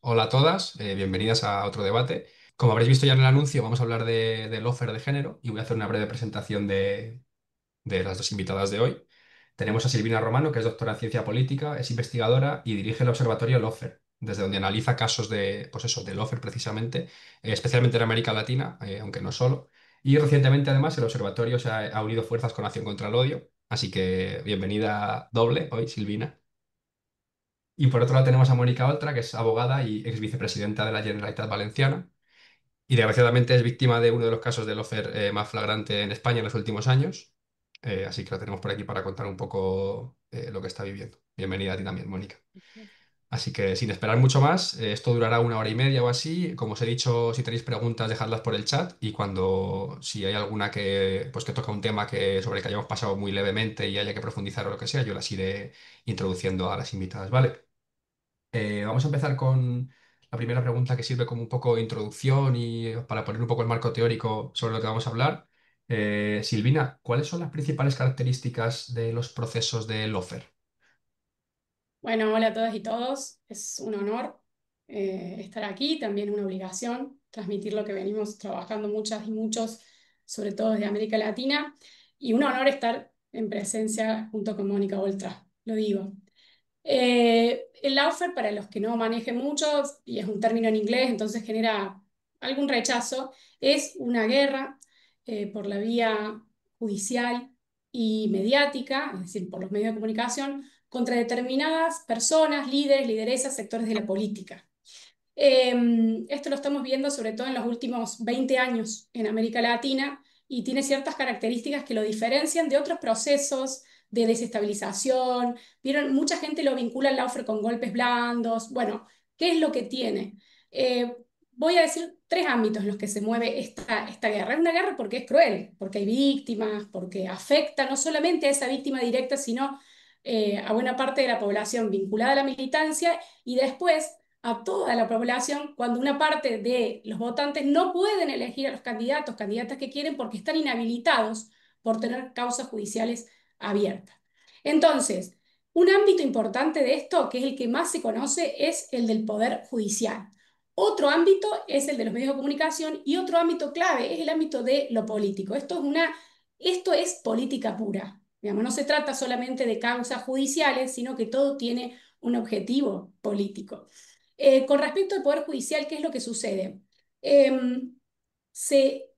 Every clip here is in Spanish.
Hola a todas, bienvenidas a otro debate. Como habréis visto ya en el anuncio, vamos a hablar del offer de género y voy a hacer una breve presentación de las dos invitadas de hoy. Tenemos a Silvina Romano, que es doctora en ciencia política, es investigadora y dirige el observatorio LOFER, desde donde analiza casos pues eso, del LOFER precisamente, especialmente en América Latina, aunque no solo. Y recientemente, además, el observatorio ha unido fuerzas con Acción contra el Odio. Así que bienvenida doble hoy, Silvina. Y por otro lado tenemos a Mónica Oltra, que es abogada y ex vicepresidenta de la Generalitat Valenciana. Y desgraciadamente es víctima de uno de los casos de lawfare más flagrante en España en los últimos años. Así que la tenemos por aquí para contar un poco lo que está viviendo. Bienvenida a ti también, Mónica. Así que sin esperar mucho más, esto durará una hora y media o así. Como os he dicho, si tenéis preguntas, dejadlas por el chat y si hay alguna que toca un tema sobre el que hayamos pasado muy levemente y haya que profundizar o lo que sea, yo las iré introduciendo a las invitadas, ¿vale? Vamos a empezar con la primera pregunta que sirve como un poco de introducción y para poner un poco el marco teórico sobre lo que vamos a hablar. Silvina, ¿cuáles son las principales características de los procesos de Lofer? Bueno, hola a todas y todos. Es un honor estar aquí, también una obligación transmitir lo que venimos trabajando muchas y muchos, sobre todo desde América Latina, y un honor estar en presencia junto con Mónica Oltra, lo digo. El lawfare, para los que no manejen mucho, y es un término en inglés, entonces genera algún rechazo, es una guerra por la vía judicial y mediática, es decir, por los medios de comunicación, contra determinadas personas, líderes, lideresas, sectores de la política. Esto lo estamos viendo sobre todo en los últimos 20 años en América Latina y tiene ciertas características que lo diferencian de otros procesos de desestabilización. Vieron, mucha gente lo vincula al Lawfare con golpes blandos. Bueno, ¿qué es lo que tiene? Eh, Voy a decir tres ámbitos en los que se mueve esta guerra. Es una guerra porque es cruel, porque hay víctimas, porque afecta no solamente a esa víctima directa, sino a buena parte de la población vinculada a la militancia y después a toda la población cuando una parte de los votantes no pueden elegir a los candidatos, candidatas que quieren porque están inhabilitados por tener causas judiciales abiertas. Entonces, un ámbito importante de esto, que es el que más se conoce, es el del poder judicial. Otro ámbito es el de los medios de comunicación y otro ámbito clave es el ámbito de lo político. Esto es política pura. Digamos, no se trata solamente de causas judiciales, sino que todo tiene un objetivo político. Con respecto al Poder Judicial, ¿qué es lo que sucede? Em, se,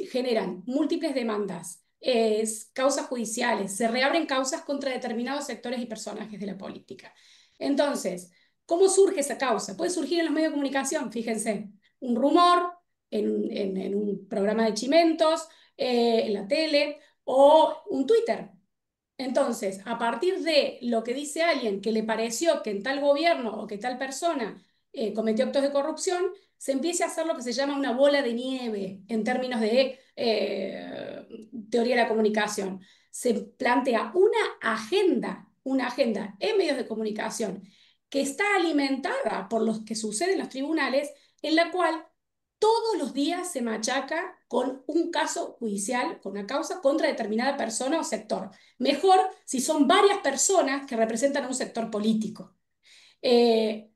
Generan múltiples demandas, causas judiciales, se reabren causas contra determinados sectores y personajes de la política. Entonces, ¿cómo surge esa causa? Puede surgir en los medios de comunicación, fíjense, un rumor en un programa de chimentos, en la tele o un Twitter. Entonces, a partir de lo que dice alguien que le pareció que en tal gobierno o que tal persona cometió actos de corrupción, se empieza a hacer lo que se llama una bola de nieve en términos de teoría de la comunicación. Se plantea una agenda en medios de comunicación que está alimentada por lo que sucede en los tribunales, en la cual todos los días se machaca con un caso judicial, con una causa contra determinada persona o sector. Mejor si son varias personas que representan a un sector político.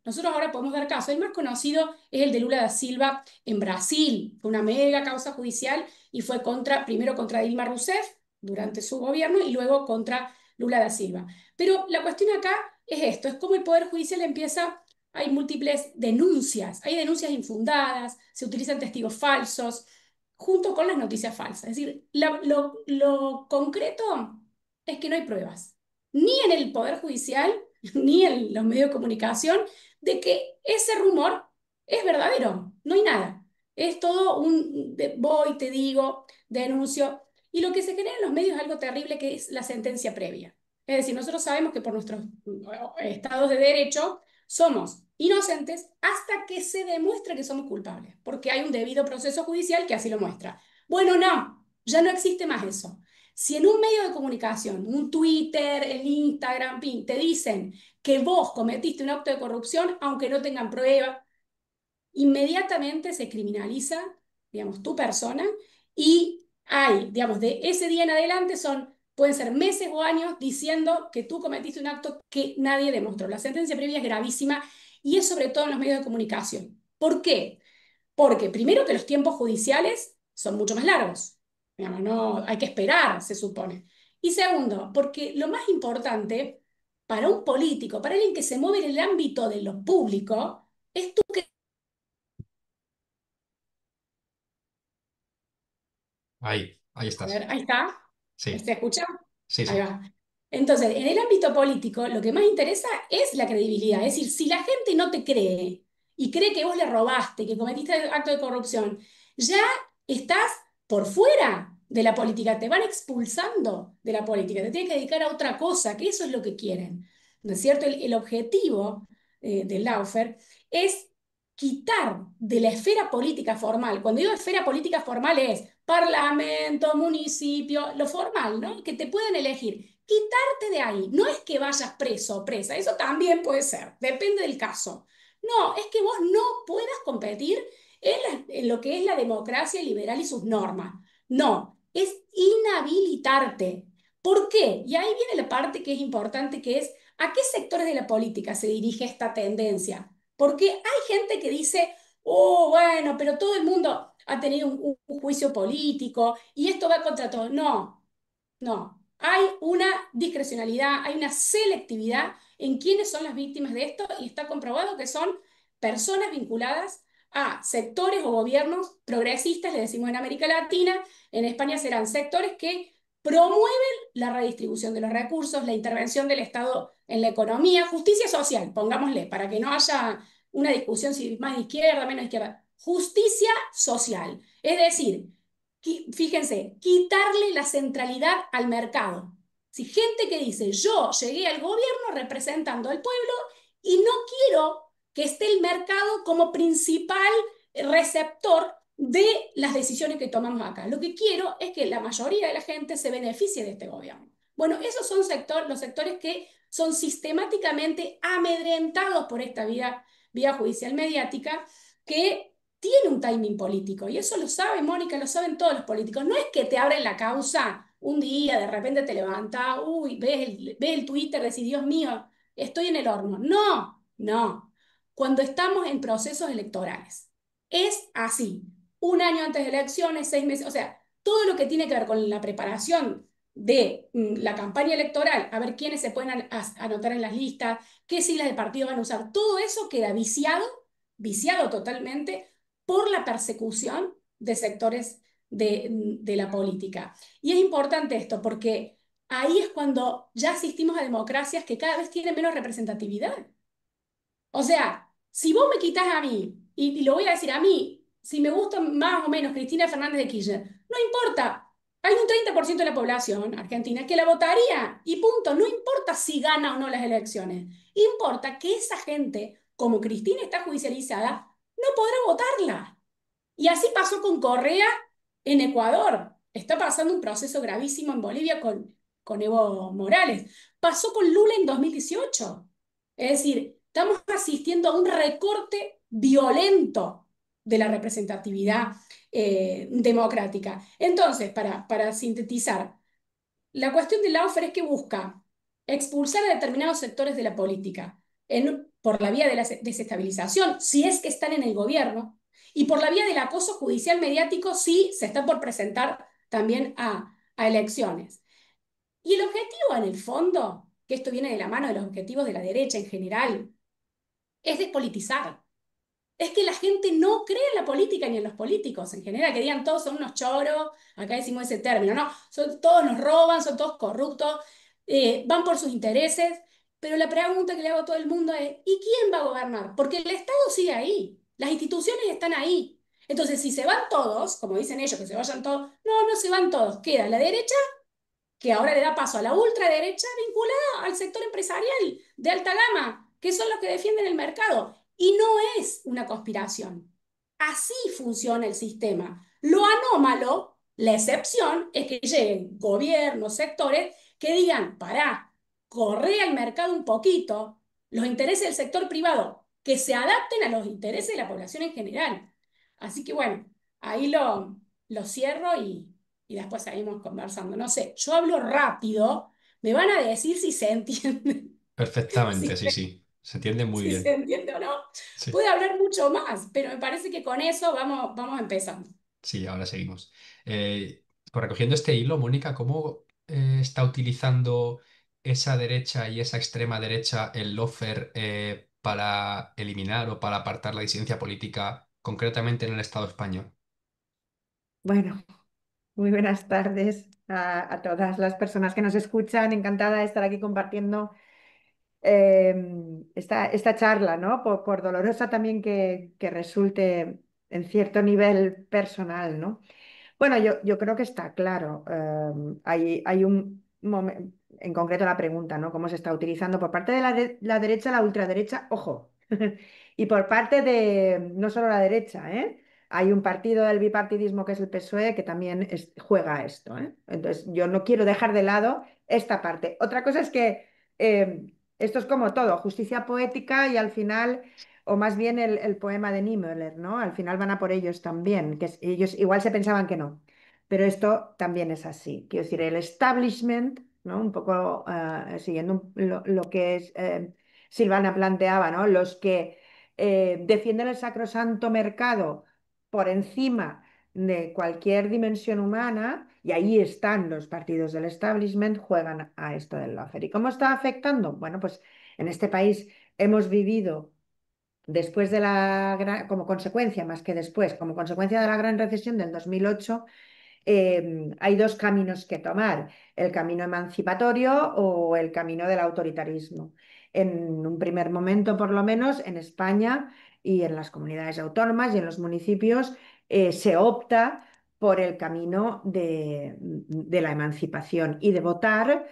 Nosotros ahora podemos dar caso. El más conocido es el de Lula da Silva en Brasil. Fue una mega causa judicial y fue primero contra Dilma Rousseff durante su gobierno y luego contra Lula da Silva. Pero la cuestión acá es esto, es cómo el Poder Judicial empieza, hay múltiples denuncias, hay denuncias infundadas, se utilizan testigos falsos, junto con las noticias falsas. Es decir, lo concreto es que no hay pruebas, ni en el Poder Judicial, ni en los medios de comunicación, de que ese rumor es verdadero. No hay nada. Es todo voy, te digo, denuncio. Y lo que se genera en los medios es algo terrible que es la sentencia previa. Es decir, nosotros sabemos que por nuestros estados de derecho somos inocentes hasta que se demuestre que somos culpables, porque hay un debido proceso judicial que así lo muestra. Bueno, no, ya no existe más eso. Si en un medio de comunicación, un Twitter, el Instagram, pin, te dicen que vos cometiste un acto de corrupción, aunque no tengan prueba, inmediatamente se criminaliza, digamos, tu persona y hay, digamos, de ese día en adelante pueden ser meses o años diciendo que tú cometiste un acto que nadie demostró. La sentencia previa es gravísima y es sobre todo en los medios de comunicación. ¿Por qué? Porque primero que los tiempos judiciales son mucho más largos. Digamos, no, hay que esperar, se supone. Y segundo, porque lo más importante para un político, para alguien que se mueve en el ámbito de lo público, es tú que... Ahí A estás. ver, ahí está. Sí, ¿Se escucha? sí, Ahí sí. va. Entonces, en el ámbito político, lo que más interesa es la credibilidad. Es decir, si la gente no te cree y cree que vos le robaste, que cometiste acto de corrupción, ya estás por fuera de la política, te van expulsando de la política, te tienes que dedicar a otra cosa, que eso es lo que quieren. ¿No es cierto? El objetivo del Lawfare es quitar de la esfera política formal. Cuando digo esfera política formal es parlamento, municipio, lo formal, ¿no? Que te pueden elegir. Quitarte de ahí. No es que vayas preso o presa, eso también puede ser, depende del caso. No, es que vos no puedas competir en lo que es la democracia liberal y sus normas. No, es inhabilitarte. ¿Por qué? Y ahí viene la parte que es importante, que es ¿a qué sectores de la política se dirige esta tendencia? Porque hay gente que dice, oh, bueno, pero todo el mundo ha tenido un juicio político y esto va contra todo. No, no, hay una discrecionalidad, hay una selectividad en quiénes son las víctimas de esto y está comprobado que son personas vinculadas a sectores o gobiernos progresistas, le decimos en América Latina, en España serán sectores que promueven la redistribución de los recursos, la intervención del Estado en la economía, justicia social, pongámosle, para que no haya una discusión si más de izquierda, menos de izquierda, justicia social. Es decir, fíjense, quitarle la centralidad al mercado. Si gente que dice, yo llegué al gobierno representando al pueblo y no quiero que esté el mercado como principal receptor de las decisiones que tomamos acá. Lo que quiero es que la mayoría de la gente se beneficie de este gobierno. Bueno, esos son los sectores que son sistemáticamente amedrentados por esta vía judicial mediática que tiene un timing político, y eso lo sabe Mónica, lo saben todos los políticos. No es que te abren la causa un día, de repente te levantas, uy, ves el Twitter, decís, Dios mío, estoy en el horno. No, no. Cuando estamos en procesos electorales, es así. Un año antes de elecciones, 6 meses, o sea, todo lo que tiene que ver con la preparación de la campaña electoral, a ver quiénes se pueden anotar en las listas, qué siglas de partido van a usar, todo eso queda viciado totalmente por la persecución de sectores de la política. Y es importante esto porque ahí es cuando ya asistimos a democracias que cada vez tienen menos representatividad. O sea, si vos me quitas a mí, y lo voy a decir a mí, si me gusta más o menos Cristina Fernández de Kirchner, no importa. Hay un 30% de la población argentina que la votaría y punto. No importa si gana o no las elecciones. Importa que esa gente, como Cristina está judicializada, no podrá votarla. Y así pasó con Correa en Ecuador. Está pasando un proceso gravísimo en Bolivia con Evo Morales. Pasó con Lula en 2018. Es decir, estamos asistiendo a un recorte violento de la representatividad democrática. Entonces, para sintetizar, la cuestión del lawfare es que busca expulsar a determinados sectores de la política por la vía de la desestabilización, si es que están en el gobierno, y por la vía del acoso judicial mediático, si se está por presentar también a elecciones. Y el objetivo, en el fondo, que esto viene de la mano de los objetivos de la derecha en general, es despolitizar. Es que la gente no cree en la política ni en los políticos en general, que digan todos son unos choros, acá decimos ese término, no, todos nos roban, son todos corruptos, van por sus intereses, pero la pregunta que le hago a todo el mundo es, ¿y quién va a gobernar? Porque el Estado sigue ahí, las instituciones están ahí. Entonces, si se van todos, como dicen ellos, que se vayan todos, no, no se van todos, queda la derecha que ahora le da paso a la ultraderecha vinculada al sector empresarial de alta gama, que son los que defienden el mercado. Y no es una conspiración. Así funciona el sistema. Lo anómalo, la excepción, es que lleguen gobiernos, sectores que digan, pará, corre al mercado un poquito, los intereses del sector privado, que se adapten a los intereses de la población en general. Así que bueno, ahí lo cierro y después seguimos conversando. No sé, yo hablo rápido, me van a decir si se entiende. Perfectamente, Sí. sí, sí. Se entiende muy si se bien. entiende o no. Sí, Puede hablar mucho más, pero me parece que con eso vamos empezando. sí, ahora seguimos. Pues recogiendo este hilo, Mónica, ¿cómo está utilizando esa derecha y esa extrema derecha el lawfare para eliminar o para apartar la disidencia política, concretamente en el Estado español? Bueno, muy buenas tardes a todas las personas que nos escuchan. Encantada de estar aquí compartiendo esta charla, ¿no? Por dolorosa también que resulte en cierto nivel personal, ¿no? Bueno, yo creo que está claro. Hay un momento, en concreto la pregunta, ¿no? ¿Cómo se está utilizando por parte de la derecha, la ultraderecha? Ojo. Y por parte de no solo la derecha, ¿eh? Hay un partido del bipartidismo que es el PSOE que también juega a esto, ¿eh? Entonces, yo no quiero dejar de lado esta parte. Otra cosa es que esto es como todo, justicia poética y al final o más bien el poema de Niemöller, ¿no? Al final van a por ellos también, ellos igual se pensaban que no, pero esto también es así. Quiero decir, el establishment, ¿no? Un poco siguiendo lo que es, Silvana planteaba, ¿no? Los que defienden el sacrosanto mercado por encima de cualquier dimensión humana, y ahí están los partidos del establishment, juegan a esto del lawfare. ¿Y cómo está afectando? Bueno, pues en este país hemos vivido después de como consecuencia, más que después, como consecuencia de la gran recesión del 2008, hay dos caminos que tomar, el camino emancipatorio o el camino del autoritarismo. En un primer momento, por lo menos, en España y en las comunidades autónomas y en los municipios, se opta por el camino de la emancipación y de votar,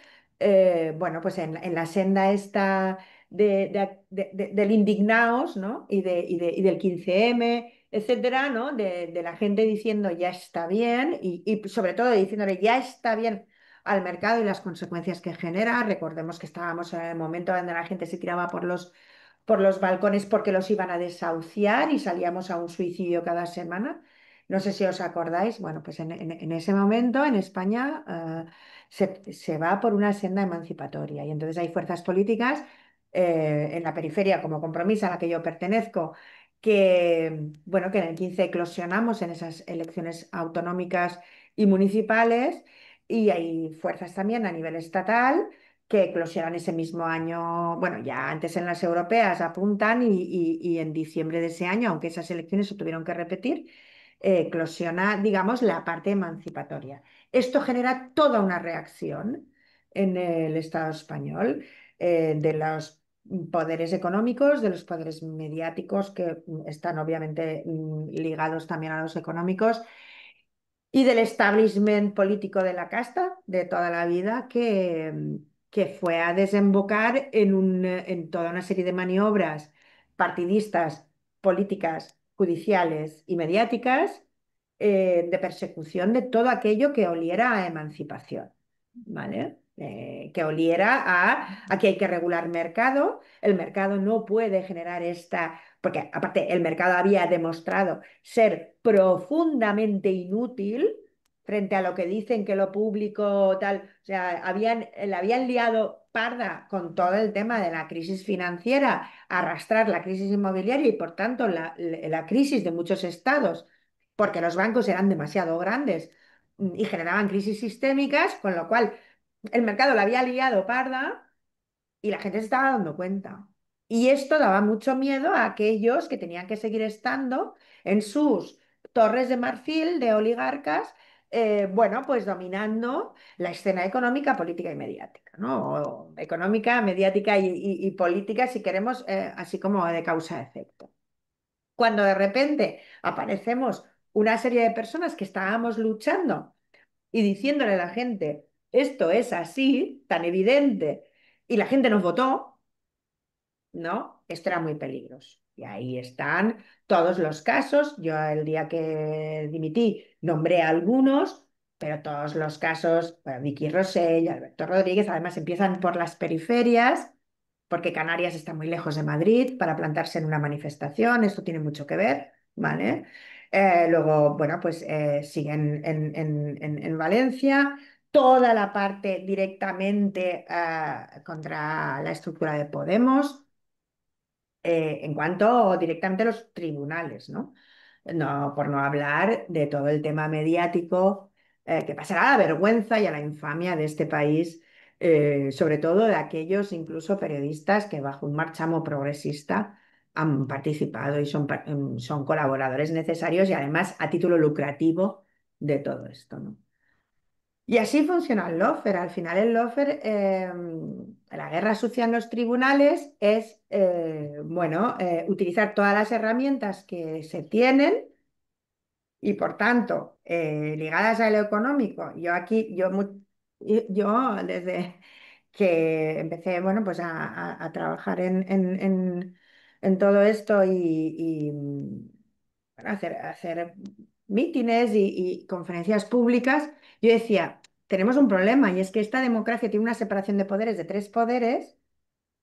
bueno, pues en la senda esta del indignaos, ¿no? Y del 15M, etcétera, ¿no? De la gente diciendo ya está bien y sobre todo diciéndole ya está bien al mercado y las consecuencias que genera. Recordemos que estábamos en el momento donde la gente se tiraba por los balcones porque los iban a desahuciar y salíamos a un suicidio cada semana. No sé si os acordáis. Bueno, pues en ese momento en España se va por una senda emancipatoria y entonces hay fuerzas políticas en la periferia como Compromís a la que yo pertenezco que, bueno, que en el 15 eclosionamos en esas elecciones autonómicas y municipales y hay fuerzas también a nivel estatal que eclosionan ese mismo año, bueno, ya antes en las europeas apuntan y en diciembre de ese año, aunque esas elecciones se tuvieron que repetir, eclosiona, digamos, la parte emancipatoria. Esto genera toda una reacción en el Estado español de los poderes económicos, de los poderes mediáticos que están obviamente ligados también a los económicos y del establishment político de la casta de toda la vida que fue a desembocar en toda una serie de maniobras partidistas, políticas, judiciales y mediáticas de persecución de todo aquello que oliera a emancipación, ¿vale? Que oliera a que hay que regular mercado, el mercado no puede generar esta, porque aparte el mercado había demostrado ser profundamente inútil frente a lo que dicen que lo público tal, o sea, la habían liado parda con todo el tema de la crisis financiera, arrastrar la crisis inmobiliaria y por tanto la crisis de muchos estados, porque los bancos eran demasiado grandes y generaban crisis sistémicas, con lo cual el mercado la había liado parda y la gente se estaba dando cuenta. Y esto daba mucho miedo a aquellos que tenían que seguir estando en sus torres de marfil de oligarcas, bueno, pues dominando la escena económica, política y mediática, ¿no? O económica, mediática y política, si queremos, así como de causa-efecto. Cuando de repente aparecemos una serie de personas que estábamos luchando y diciéndole a la gente, esto es así, tan evidente, y la gente nos votó, ¿no? Esto era muy peligroso. Y ahí están todos los casos. Yo el día que dimití nombré a algunos, pero todos los casos, bueno, Vicky Rosell, Alberto Rodríguez, además empiezan por las periferias, porque Canarias está muy lejos de Madrid para plantarse en una manifestación, esto tiene mucho que ver, ¿vale? Luego, bueno, pues siguen en Valencia, toda la parte directamente contra la estructura de Podemos. en cuanto directamente a los tribunales, ¿no? No, por no hablar de todo el tema mediático que pasará a la vergüenza y a la infamia de este país, sobre todo de aquellos incluso periodistas que bajo un marchamo progresista han participado y son colaboradores necesarios y además a título lucrativo de todo esto, ¿no? Y así funciona el lawfare. Al final el lawfare, la guerra sucia en los tribunales es, bueno, utilizar todas las herramientas que se tienen y por tanto, ligadas a lo económico. Yo aquí, yo desde que empecé, bueno, pues a trabajar en todo esto bueno, hacer mítines y conferencias públicas, yo decía, tenemos un problema y es que esta democracia tiene una separación de poderes de tres poderes,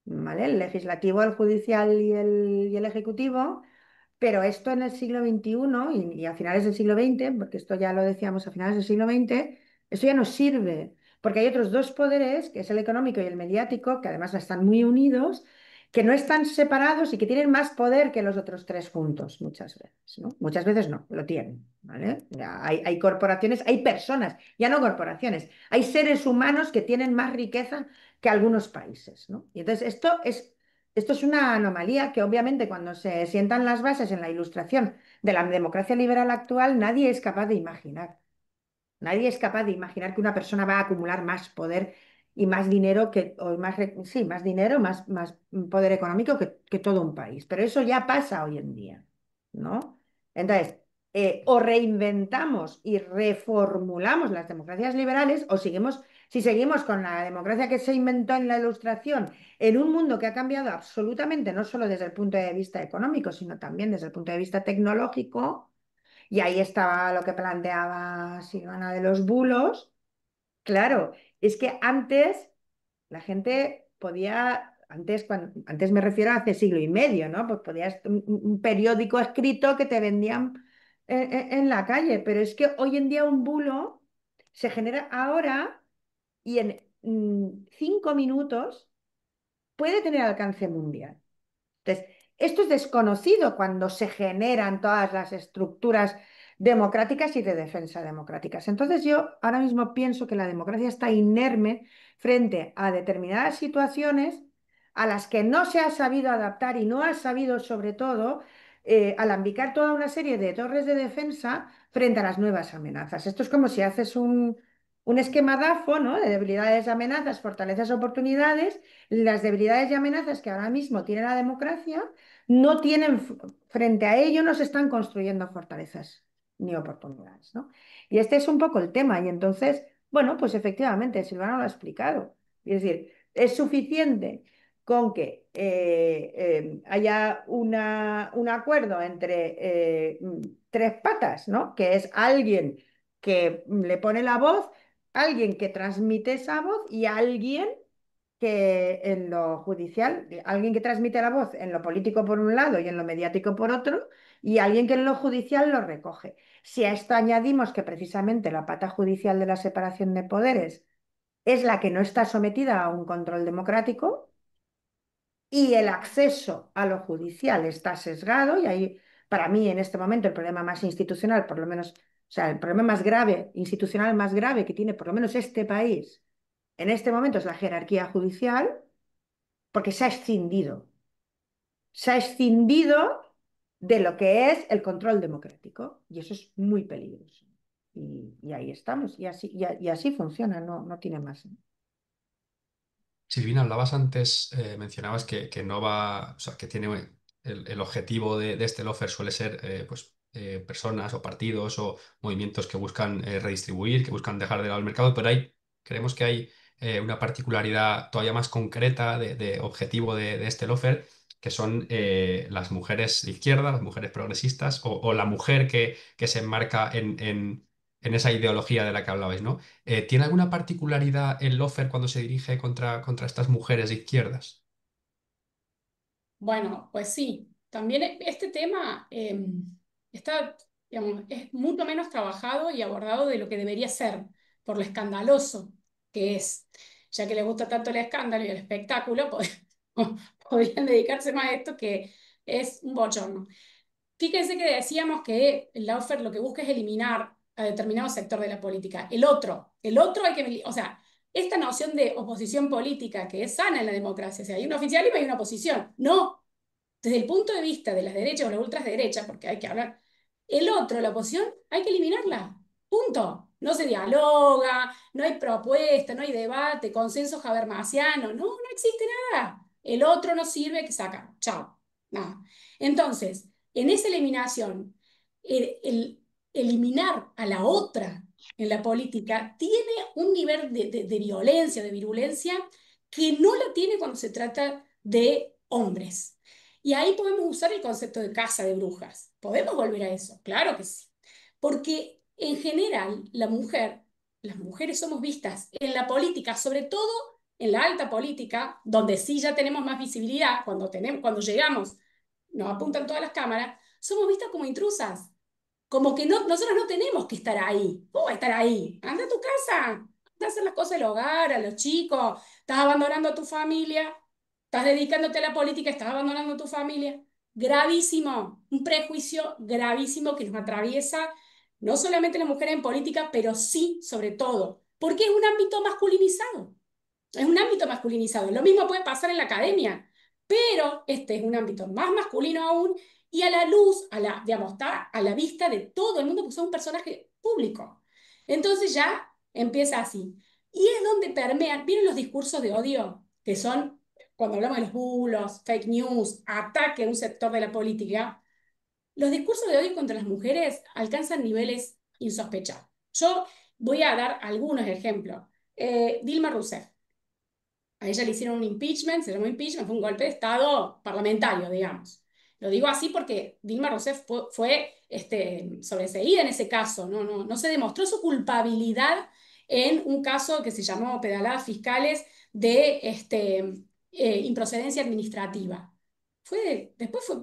¿vale? El legislativo, el judicial y el ejecutivo. Pero esto en el siglo XXI y a finales del siglo XX, porque esto ya lo decíamos a finales del siglo XX, esto ya no sirve, porque hay otros dos poderes, que es el económico y el mediático, que además están muy unidos, que no están separados y que tienen más poder que los otros tres juntos muchas veces, ¿no? Muchas veces no, lo tienen, ¿vale? Ya hay corporaciones, hay personas, ya no corporaciones, hay seres humanos que tienen más riqueza que algunos países, ¿no? Y entonces esto es una anomalía que obviamente cuando se sientan las bases en la ilustración de la democracia liberal actual, nadie es capaz de imaginar. Nadie es capaz de imaginar que una persona va a acumular más poder y más dinero sí, más dinero, más poder económico que todo un país. Pero eso ya pasa hoy en día, ¿no? Entonces, o reinventamos y reformulamos las democracias liberales o si seguimos con la democracia que se inventó en la Ilustración, en un mundo que ha cambiado absolutamente, no solo desde el punto de vista económico, sino también desde el punto de vista tecnológico, y ahí estaba lo que planteaba Silvana de los bulos. Claro, es que antes la gente podía, antes me refiero a hace siglo y medio, ¿no? Pues podías un periódico escrito que te vendían en la calle, pero es que hoy en día un bulo se genera ahora y en 5 minutos puede tener alcance mundial. Entonces, esto es desconocido cuando se generan todas las estructuras democráticas y de defensa democráticas. Entonces, yo ahora mismo pienso que la democracia está inerme frente a determinadas situaciones a las que no se ha sabido adaptar y no ha sabido, sobre todo, alambicar toda una serie de torres de defensa frente a las nuevas amenazas. Esto es como si haces un esquema DAFO, ¿no? De debilidades, amenazas, fortalezas, oportunidades. Las debilidades y amenazas que ahora mismo tiene la democracia no tienen, frente a ello, no se están construyendo fortalezas ni oportunidades, ¿no? Y este es un poco el tema. Y entonces, bueno, pues efectivamente, Silvana lo ha explicado. Es decir, es suficiente con que haya un acuerdo entre tres patas, ¿no? Que es alguien que le pone la voz, alguien que transmite esa voz y alguien que en lo judicial, alguien que transmite la voz en lo político por un lado y en lo mediático por otro, y alguien que en lo judicial lo recoge. Si a esto añadimos que precisamente la pata judicial de la separación de poderes es la que no está sometida a un control democrático y el acceso a lo judicial está sesgado, y ahí para mí en este momento el problema más institucional, por lo menos, o sea, el problema más grave, institucional más grave que tiene por lo menos este país en este momento es la jerarquía judicial, porque se ha escindido de lo que es el control democrático y eso es muy peligroso. Y ahí estamos y así funciona, no tiene más. Silvina, hablabas antes, mencionabas que no va, o sea, que tiene el objetivo de este lofer suele ser pues, personas o partidos o movimientos que buscan redistribuir, que buscan dejar de lado el mercado, pero creemos que hay una particularidad todavía más concreta de objetivo de este lofer, que son las mujeres de izquierda, las mujeres progresistas o la mujer que se enmarca en esa ideología de la que hablabais, ¿no? ¿Tiene alguna particularidad el Lofer cuando se dirige contra estas mujeres de izquierdas? Bueno, pues sí, también este tema está, digamos, es mucho menos trabajado y abordado de lo que debería ser, por lo escandaloso que es. Ya que les gusta tanto el escándalo y el espectáculo, podrían dedicarse más a esto es un bochorno. Fíjense que decíamos que el lawfare lo que busca es eliminar a determinado sector de la política. El otro hay que, o sea, esta noción de oposición política que es sana en la democracia, o sea, hay un oficialismo y hay una oposición. No, desde el punto de vista de las derechas o las ultraderechas, porque hay que hablar, el otro, la oposición, hay que eliminarla. Punto. No se dialoga, no hay propuesta, no hay debate, consenso habermasiano, no, no existe nada. El otro no sirve, que saca. Chao. Nada. Entonces, en esa eliminación, el eliminar a la otra en la política tiene un nivel de violencia, de virulencia, que no la tiene cuando se trata de hombres. Y ahí podemos usar el concepto de casa de brujas. ¿Podemos volver a eso? Claro que sí. Porque en general las mujeres somos vistas en la política, sobre todo en la alta política, donde sí ya tenemos más visibilidad, cuando llegamos, nos apuntan todas las cámaras, somos vistas como intrusas. Como que no, nosotros no tenemos que estar ahí. ¿Cómo va a estar ahí? Anda a tu casa, anda a hacer las cosas del hogar, a los chicos, estás abandonando a tu familia, estás dedicándote a la política, estás abandonando a tu familia. Gravísimo, un prejuicio gravísimo que nos atraviesa no solamente las mujeres en política, pero sí, sobre todo, porque es un ámbito masculinizado. Es un ámbito masculinizado. Lo mismo puede pasar en la academia, pero este es un ámbito más masculino aún y a la luz, digamos, está a la vista de todo el mundo, porque son un personaje público. Entonces ya empieza así. Y es donde permean, ¿vieron los discursos de odio? Que son, cuando hablamos de los bulos, fake news, ataque a un sector de la política, los discursos de odio contra las mujeres alcanzan niveles insospechados. Yo voy a dar algunos ejemplos. Dilma Rousseff. A ella le hicieron un impeachment, se llamó impeachment, fue un golpe de Estado parlamentario, digamos. Lo digo así porque Dilma Rousseff fue sobreseída en ese caso, no se demostró su culpabilidad en un caso que se llamó pedaladas fiscales de improcedencia administrativa. Después fue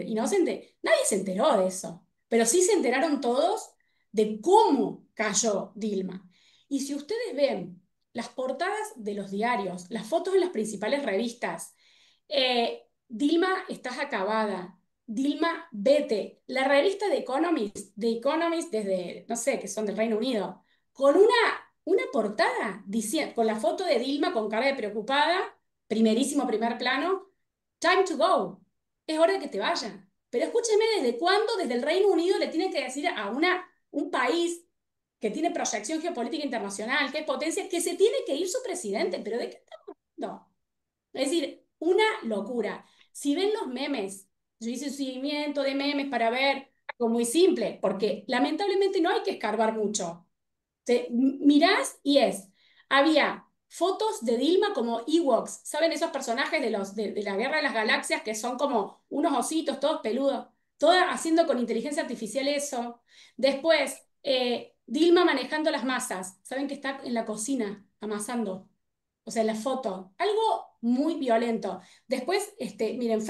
inocente. Nadie se enteró de eso, pero sí se enteraron todos de cómo cayó Dilma. Y si ustedes ven las portadas de los diarios, las fotos en las principales revistas. Dilma, estás acabada. Dilma, vete. La revista de Economist desde, no sé, que son del Reino Unido, con una portada con la foto de Dilma con cara de preocupada, primerísimo primer plano, time to go. Es hora de que te vaya. Pero escúcheme, ¿desde cuándo desde el Reino Unido le tienen que decir a un país que tiene proyección geopolítica internacional, que es potencia, que se tiene que ir su presidente? ¿Pero de qué estamos hablando? Es decir, una locura. Si ven los memes, yo hice un seguimiento de memes para ver algo muy simple, porque lamentablemente no hay que escarbar mucho. Mirás y había fotos de Dilma como Ewoks, ¿saben esos personajes de la Guerra de las Galaxias que son como unos ositos todos peludos? Toda haciendo con inteligencia artificial eso. Después, Dilma manejando las masas, ¿saben que está en la cocina amasando? O sea, en la foto, algo muy violento. Después, miren,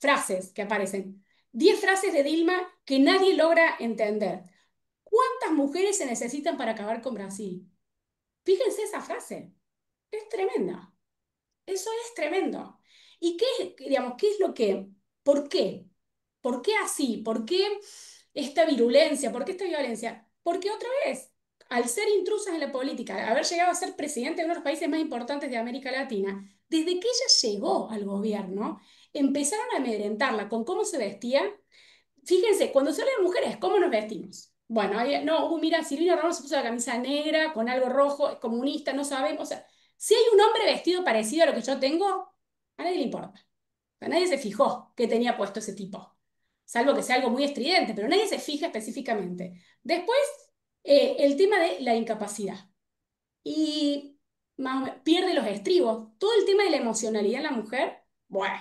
frases que aparecen. 10 frases de Dilma que nadie logra entender. ¿Cuántas mujeres se necesitan para acabar con Brasil? Fíjense esa frase. Es tremenda. Eso es tremendo. ¿Y digamos, qué es lo que, por qué? ¿Por qué así? ¿Por qué esta virulencia? ¿Por qué esta violencia? Porque otra vez, al ser intrusas en la política, haber llegado a ser presidente de uno de los países más importantes de América Latina, desde que ella llegó al gobierno, empezaron a amedrentarla con cómo se vestía. Fíjense, cuando se habla de mujeres, ¿cómo nos vestimos? Bueno, no, mira, Silvina Ramos se puso la camisa negra con algo rojo, es comunista, no sabemos. O sea, si hay un hombre vestido parecido a lo que yo tengo, a nadie le importa. A nadie se fijó que tenía puesto ese tipo. Salvo que sea algo muy estridente, pero nadie se fija específicamente. Después, el tema de la incapacidad. Y más o menos, pierde los estribos. Todo el tema de la emocionalidad en la mujer, bueno,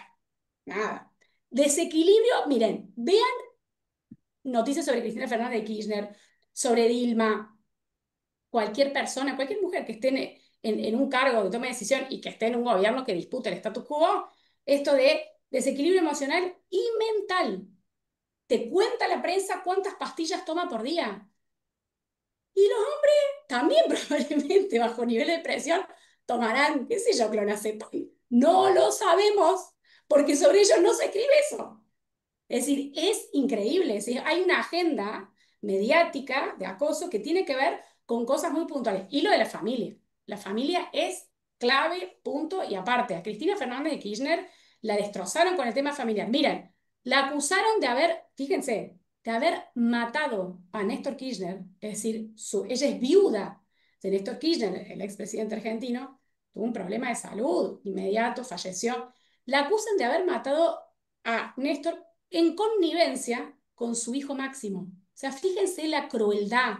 nada. Desequilibrio, miren, vean noticias sobre Cristina Fernández de Kirchner, sobre Dilma, cualquier persona, cualquier mujer que esté en un cargo de toma de decisión y que esté en un gobierno que dispute el status quo, esto de desequilibrio emocional y mental. Te cuenta la prensa cuántas pastillas toma por día. Y los hombres también probablemente bajo nivel de presión tomarán, qué sé yo, clonazepam. No lo sabemos, porque sobre ellos no se escribe eso. Es decir, es increíble. Es decir, hay una agenda mediática de acoso que tiene que ver con cosas muy puntuales. Y lo de la familia. La familia es clave, punto y aparte. A Cristina Fernández de Kirchner la destrozaron con el tema familiar. Miren, la acusaron de haber, fíjense, de haber matado a Néstor Kirchner. Es decir, ella es viuda de Néstor Kirchner, el expresidente argentino. Tuvo un problema de salud inmediato, falleció. La acusan de haber matado a Néstor en connivencia con su hijo Máximo. O sea, fíjense la crueldad,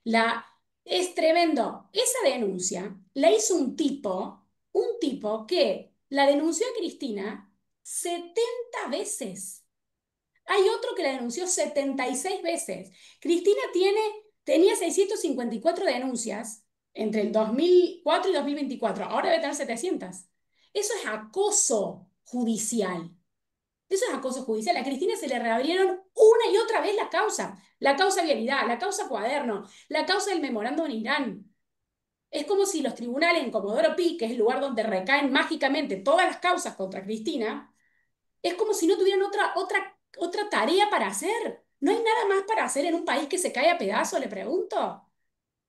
la... es tremendo. Esa denuncia la hizo un tipo que la denunció a Cristina 70 veces. Hay otro que la denunció 76 veces. Cristina tenía 654 denuncias entre el 2004 y 2024. Ahora debe tener 700. Eso es acoso judicial. Eso es acoso judicial. A Cristina se le reabrieron una y otra vez la causa vialidad, la causa cuaderno, la causa del memorándum en Irán. Es como si los tribunales en Comodoro Pi, que es el lugar donde recaen mágicamente todas las causas contra Cristina, es como si no tuvieran otra tarea para hacer. ¿No hay nada más para hacer en un país que se cae a pedazos, le pregunto?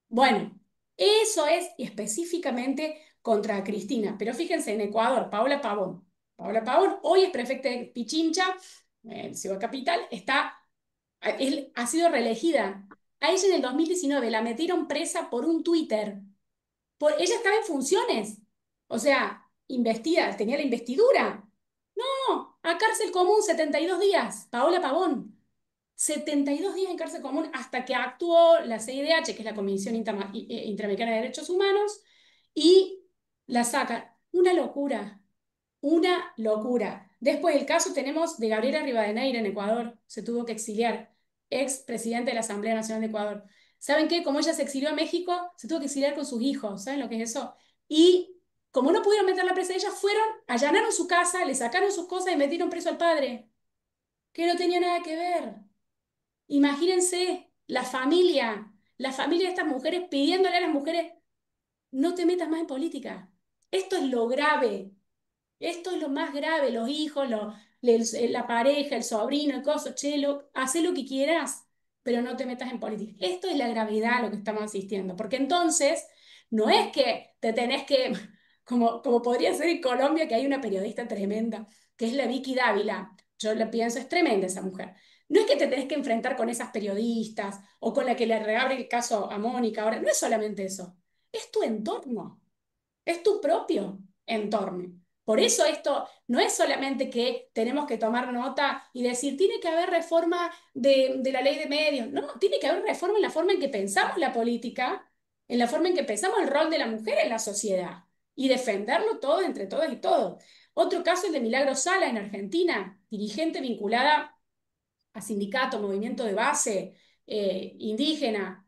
Bueno, eso es y específicamente contra Cristina. Pero fíjense, en Ecuador, Paola Pavón. Paola Pavón hoy es prefecta de Pichincha, Ciudad Capital, él ha sido reelegida. A ella en el 2019 la metieron presa por un Twitter. Ella estaba en funciones. O sea, investida, tenía la investidura. No, a cárcel común 72 días. Paola Pavón. 72 días en cárcel común hasta que actuó la CIDH, que es la Comisión Interamericana de Derechos Humanos, y la saca. Una locura, una locura. Después del caso tenemos de Gabriela Rivadeneira en Ecuador, se tuvo que exiliar, ex presidente de la Asamblea Nacional de Ecuador. ¿Saben qué? Como ella se exilió a México, se tuvo que exiliar con sus hijos, ¿saben lo que es eso? Y como no pudieron meterla presa, ellas fueron, allanaron su casa, le sacaron sus cosas y metieron preso al padre, que no tenía nada que ver. Imagínense la familia de estas mujeres pidiéndole a las mujeres, no te metas más en política. Esto es lo grave, esto es lo más grave, los hijos, la pareja, el sobrino, el coso, chelo, haz lo que quieras, pero no te metas en política. Esto es la gravedad a lo que estamos asistiendo, porque entonces no es que te tenés que, como podría ser en Colombia, que hay una periodista tremenda, que es la Vicky Dávila. Yo la pienso, es tremenda esa mujer. No es que te tenés que enfrentar con esas periodistas o con la que le reabre el caso a Mónica ahora, no es solamente eso, es tu entorno. Es tu propio entorno. Por eso esto no es solamente que tenemos que tomar nota y decir, tiene que haber reforma de la ley de medios. No, tiene que haber reforma en la forma en que pensamos la política, en la forma en que pensamos el rol de la mujer en la sociedad y defenderlo todo entre todas y todos. Otro caso, el de Milagro Sala en Argentina, dirigente vinculada a sindicato, movimiento de base, indígena.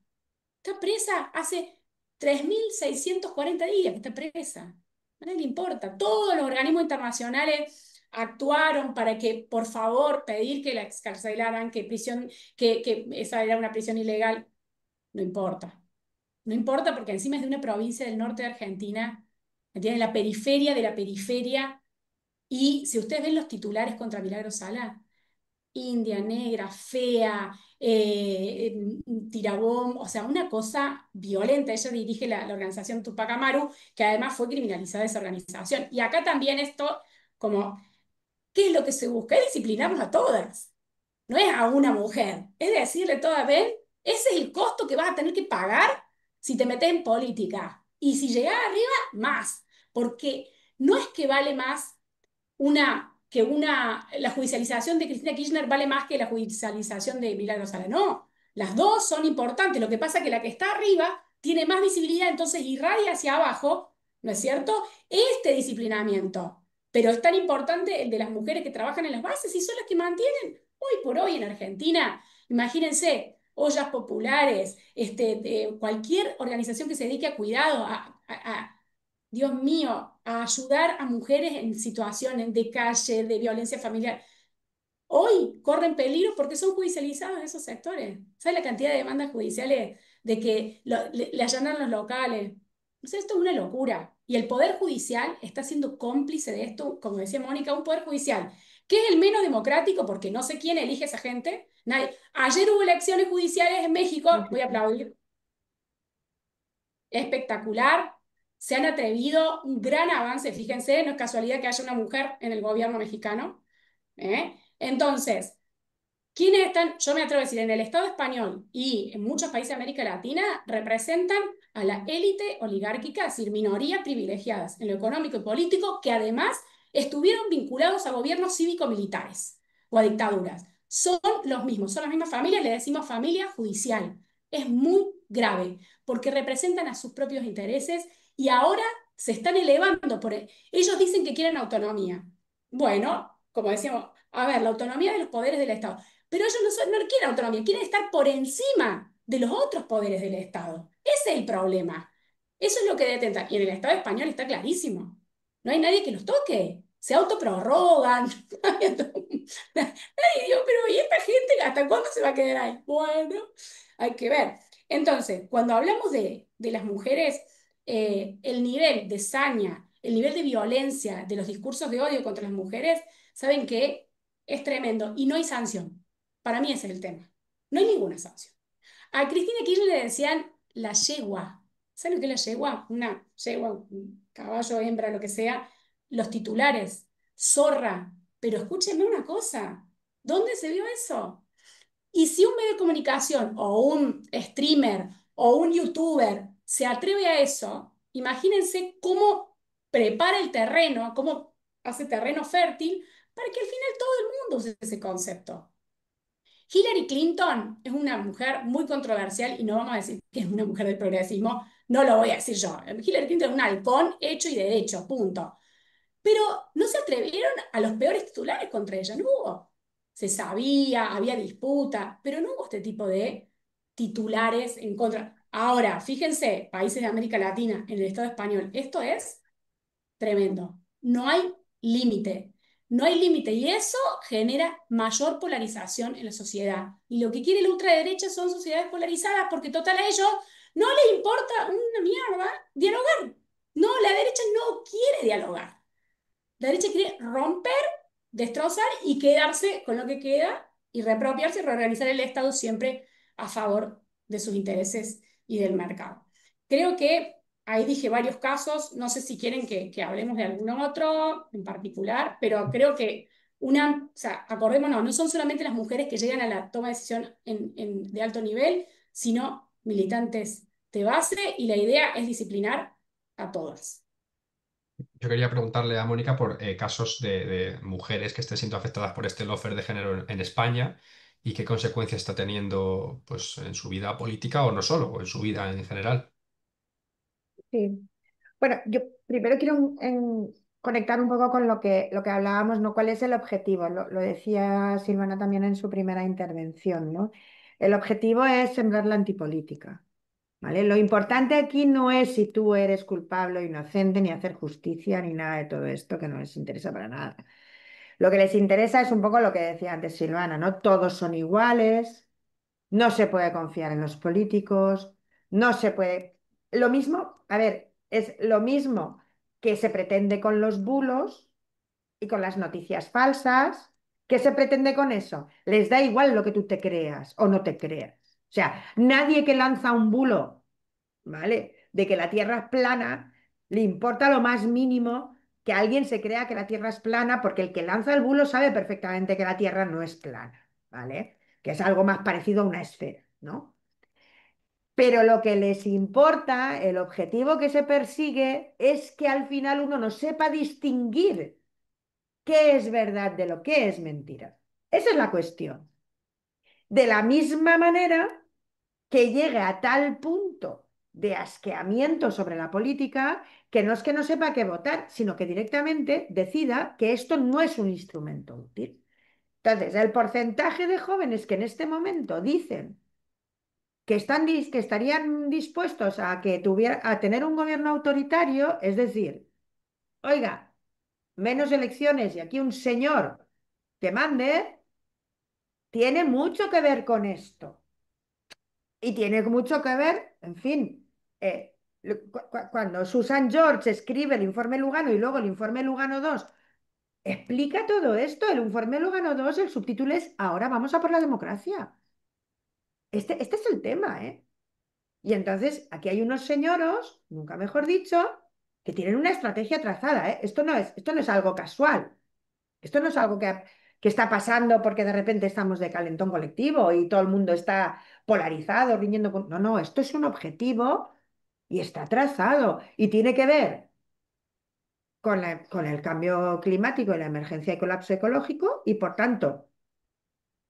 Está presa hace 3.640 días que está presa. A nadie le importa. Todos los organismos internacionales actuaron para que, por favor, pedir que la excarcelaran, que esa era una prisión ilegal. No importa. No importa porque encima es de una provincia del norte de Argentina, que tiene la periferia de la periferia. Y si ustedes ven los titulares contra Milagro Sala, india, negra, fea, tirabón, o sea, una cosa violenta. Ella dirige la organización Tupac Amaru, que además fue criminalizada esa organización. Y acá también esto, como, ¿qué es lo que se busca? Es disciplinarnos a todas, no es a una mujer. Es decirle toda vez, ese es el costo que vas a tener que pagar si te metes en política. Y si llegás arriba, más. Porque no es que vale más la judicialización de Cristina Kirchner vale más que la judicialización de Milagros Sala. No, las dos son importantes. Lo que pasa es que la que está arriba tiene más visibilidad, entonces irradia hacia abajo, ¿no es cierto? Este disciplinamiento. Pero es tan importante el de las mujeres que trabajan en las bases y son las que mantienen hoy por hoy en Argentina. Imagínense, ollas populares, cualquier organización que se dedique a cuidado, Dios mío, a ayudar a mujeres en situaciones de calle, de violencia familiar. Hoy corren peligro porque son judicializados esos sectores. ¿Sabes la cantidad de demandas judiciales de que le allanan los locales? Entonces, esto es una locura. Y el Poder Judicial está siendo cómplice de esto, como decía Mónica, un Poder Judicial que es el menos democrático porque no sé quién elige a esa gente. Nadie. Ayer hubo elecciones judiciales en México, Sí, sí, voy a sí. aplaudir, espectacular. Se han atrevido, un gran avance, fíjense, no es casualidad que haya una mujer en el gobierno mexicano. Entonces, ¿quiénes están? Yo me atrevo a decir, en el Estado español y en muchos países de América Latina representan a la élite oligárquica, es decir, minorías privilegiadas en lo económico y político, que además estuvieron vinculados a gobiernos cívico-militares o a dictaduras. Son los mismos, son las mismas familias, le decimos familia judicial. Es muy grave porque representan a sus propios intereses y ahora se están elevando ellos dicen que quieren autonomía. Bueno, como decíamos, a ver, la autonomía de los poderes del Estado. Pero ellos no quieren autonomía, quieren estar por encima de los otros poderes del Estado. Ese es el problema. Eso es lo que detenta. Y en el Estado español está clarísimo. No hay nadie que los toque. Se autoprorrogan. Nadie dijo, pero ¿y esta gente hasta cuándo se va a quedar ahí? Bueno, hay que ver. Entonces, cuando hablamos de las mujeres, el nivel de saña, el nivel de violencia de los discursos de odio contra las mujeres, saben que es tremendo y no hay sanción. Para mí ese es el tema. No hay ninguna sanción. A Cristina Kirchner le decían la yegua. ¿Saben lo que es la yegua? Una yegua, un caballo, hembra, lo que sea. Los titulares, zorra. Pero escúchenme una cosa. ¿Dónde se vio eso? Y si un medio de comunicación o un streamer o un youtuber se atreve a eso, imagínense cómo prepara el terreno, cómo hace terreno fértil para que al final todo el mundo use ese concepto. Hillary Clinton es una mujer muy controversial y no vamos a decir que es una mujer del progresismo, no lo voy a decir yo. Hillary Clinton es un halcón hecho y derecho, punto. Pero no se atrevieron a los peores titulares contra ella, no hubo. Se sabía, había disputa, pero no hubo este tipo de titulares en contra. Ahora, fíjense, países de América Latina, en el Estado español, esto es tremendo. No hay límite. No hay límite y eso genera mayor polarización en la sociedad. Y lo que quiere la ultraderecha son sociedades polarizadas porque total a ellos no les importa una mierda dialogar. No, la derecha no quiere dialogar. La derecha quiere romper, destrozar y quedarse con lo que queda y reapropiarse y reorganizar el Estado siempre a favor de sus intereses y del mercado. Creo que ahí dije varios casos, no sé si quieren que hablemos de algún otro en particular, pero creo que o sea, acordémonos, no son solamente las mujeres que llegan a la toma de decisión de alto nivel, sino militantes de base y la idea es disciplinar a todas. Yo quería preguntarle a Mónica por casos de mujeres que estén siendo afectadas por este lawfare de género en España y qué consecuencias está teniendo pues, en su vida política o no solo, o en su vida en general. Sí. Bueno, yo primero quiero conectar un poco con lo que hablábamos, ¿no? ¿Cuál es el objetivo? Lo decía Silvana también en su primera intervención, ¿no? El objetivo es sembrar la antipolítica, ¿vale? Lo importante aquí no es si tú eres culpable o inocente, ni hacer justicia, ni nada de todo esto, que no les interesa para nada. Lo que les interesa es un poco lo que decía antes Silvana, ¿no? Todos son iguales, no se puede confiar en los políticos, no se puede... Lo mismo, a ver, es lo mismo que se pretende con los bulos y con las noticias falsas. ¿Qué se pretende con eso? Les da igual lo que tú te creas o no te creas. O sea, nadie que lanza un bulo, ¿vale? De que la Tierra es plana, le importa lo más mínimo que alguien se crea que la Tierra es plana, porque el que lanza el bulo sabe perfectamente que la Tierra no es plana, ¿vale? Que es algo más parecido a una esfera, ¿no? Pero lo que les importa, el objetivo que se persigue, es que al final uno no sepa distinguir qué es verdad de lo que es mentira. Esa es la cuestión. De la misma manera que llegue a tal punto de asqueamiento sobre la política que no es que no sepa qué votar, sino que directamente decida que esto no es un instrumento útil. Entonces, el porcentaje de jóvenes que en este momento dicen que estarían dispuestos a a tener un gobierno autoritario, es decir, oiga, menos elecciones y aquí un señor que mande, tiene mucho que ver con esto. Y tiene mucho que ver, en fin, Cuando Susan George escribe el informe Lugano y luego el informe Lugano 2 explica todo esto. El informe Lugano 2, el subtítulo es Ahora vamos a por la democracia. Este es el tema, ¿eh? Y entonces aquí hay unos señoros, nunca mejor dicho, que tienen una estrategia trazada, ¿eh? Esto no es algo casual. Esto no es algo que está pasando porque de repente estamos de calentón colectivo y todo el mundo está polarizado, riñendo con... No, no, esto es un objetivo y está trazado y tiene que ver con el cambio climático y la emergencia y colapso ecológico y, por tanto,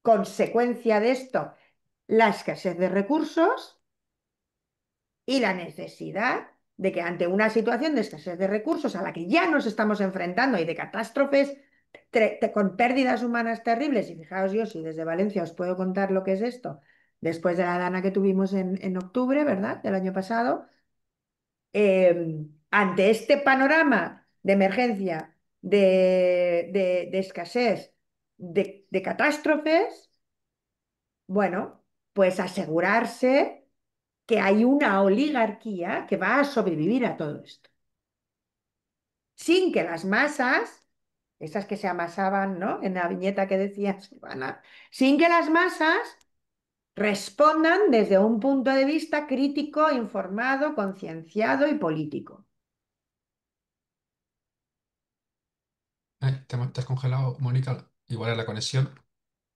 consecuencia de esto, la escasez de recursos y la necesidad de que ante una situación de escasez de recursos a la que ya nos estamos enfrentando y de catástrofes con pérdidas humanas terribles, y fijaos yo si desde Valencia os puedo contar lo que es esto, después de la dana que tuvimos en octubre, ¿verdad? Del año pasado, ante este panorama de emergencia, de escasez, de catástrofes, bueno, pues asegurarse que hay una oligarquía que va a sobrevivir a todo esto, sin que las masas, esas que se amasaban, ¿no? En la viñeta que decía Silvana, sin que las masas respondan desde un punto de vista crítico, informado, concienciado y político. ¿Te has congelado, Mónica? Igual es la conexión.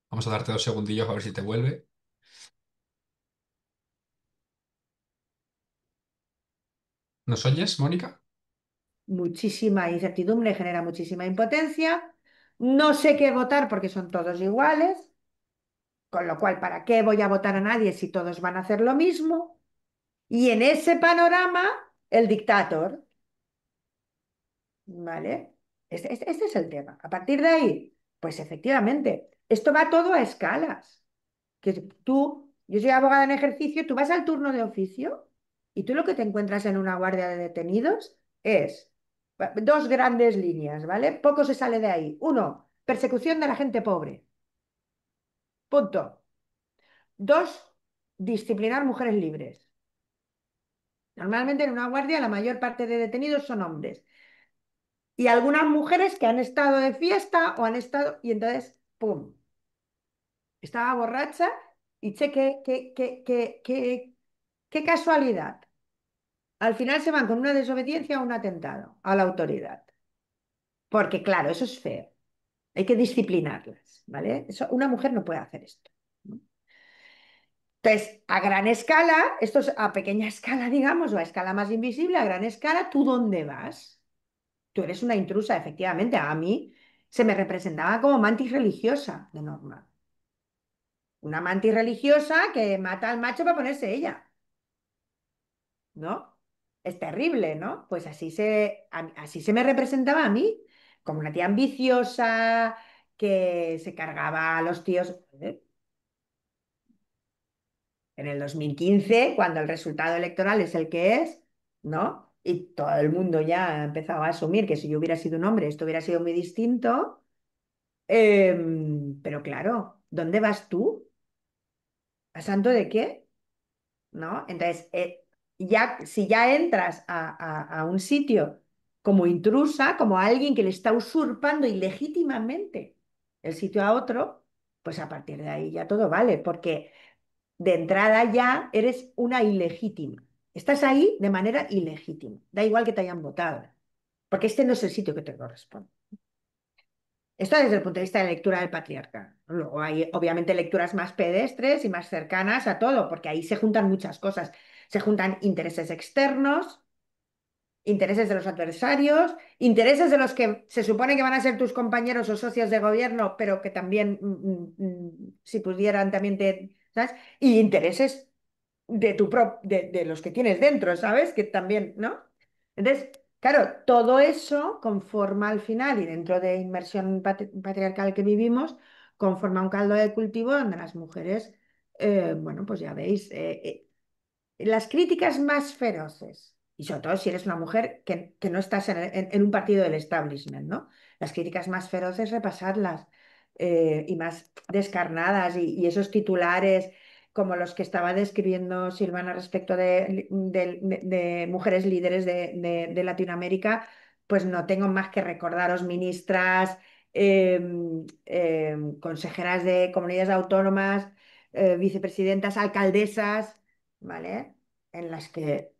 Vamos a darte 2 segundillos a ver si te vuelve. ¿Nos oyes, Mónica? Muchísima incertidumbre genera muchísima impotencia. No sé qué votar porque son todos iguales, con lo cual, ¿para qué voy a votar a nadie si todos van a hacer lo mismo? Y en ese panorama, el dictador, ¿vale? Este es el tema. A partir de ahí, pues efectivamente, esto va todo a escalas. Que yo soy abogada en ejercicio, tú vas al turno de oficio y tú lo que te encuentras en una guardia de detenidos es dos grandes líneas, ¿vale? Poco se sale de ahí. Uno, persecución de la gente pobre. Punto. Dos, disciplinar mujeres libres. Normalmente en una guardia la mayor parte de detenidos son hombres. Y algunas mujeres que han estado de fiesta o han estado... Y entonces, ¡pum! Estaba borracha y che, qué casualidad. Al final se van con una desobediencia o un atentado a la autoridad. Porque, claro, eso es feo. Hay que disciplinarlas, ¿vale? Una mujer no puede hacer esto, ¿no? Entonces, a gran escala, esto es a pequeña escala, digamos, o a escala más invisible, a gran escala, ¿tú dónde vas? Tú eres una intrusa, efectivamente. A mí se me representaba como mantis religiosa, de norma. Una mantis religiosa que mata al macho para ponerse ella, ¿no? Es terrible, ¿no? Pues así se me representaba a mí, como una tía ambiciosa que se cargaba a los tíos. En el 2015, cuando el resultado electoral es el que es, ¿no? Y todo el mundo ya ha empezado a asumir que si yo hubiera sido un hombre esto hubiera sido muy distinto. Pero claro, ¿dónde vas tú? ¿A santo de qué? ¿No? Entonces, si ya entras a un sitio como intrusa, como alguien que le está usurpando ilegítimamente el sitio a otro, pues a partir de ahí ya todo vale, porque de entrada ya eres una ilegítima. Estás ahí de manera ilegítima. Da igual que te hayan votado, porque este no es el sitio que te corresponde. Esto desde el punto de vista de lectura del patriarcado. Luego hay obviamente lecturas más pedestres y más cercanas a todo, porque ahí se juntan muchas cosas. Se juntan intereses externos, intereses de los adversarios, intereses de los que se supone que van a ser tus compañeros o socios de gobierno, pero que también, si pudieran, también ¿sabes? Y intereses de los que tienes dentro, ¿sabes? Que también, ¿no? Entonces, claro, todo eso conforma al final, y dentro de inmersión patriarcal que vivimos, conforma un caldo de cultivo donde las mujeres, bueno, pues ya veis, las críticas más feroces, y sobre todo si eres una mujer que no estás en un partido del establishment, ¿no? Las críticas más feroces, repasarlas, y más descarnadas, y esos titulares. como los que estaba describiendo Silvana respecto de mujeres líderes de Latinoamérica, pues no tengo más que recordaros ministras, consejeras de comunidades autónomas, vicepresidentas, alcaldesas, ¿vale? En las que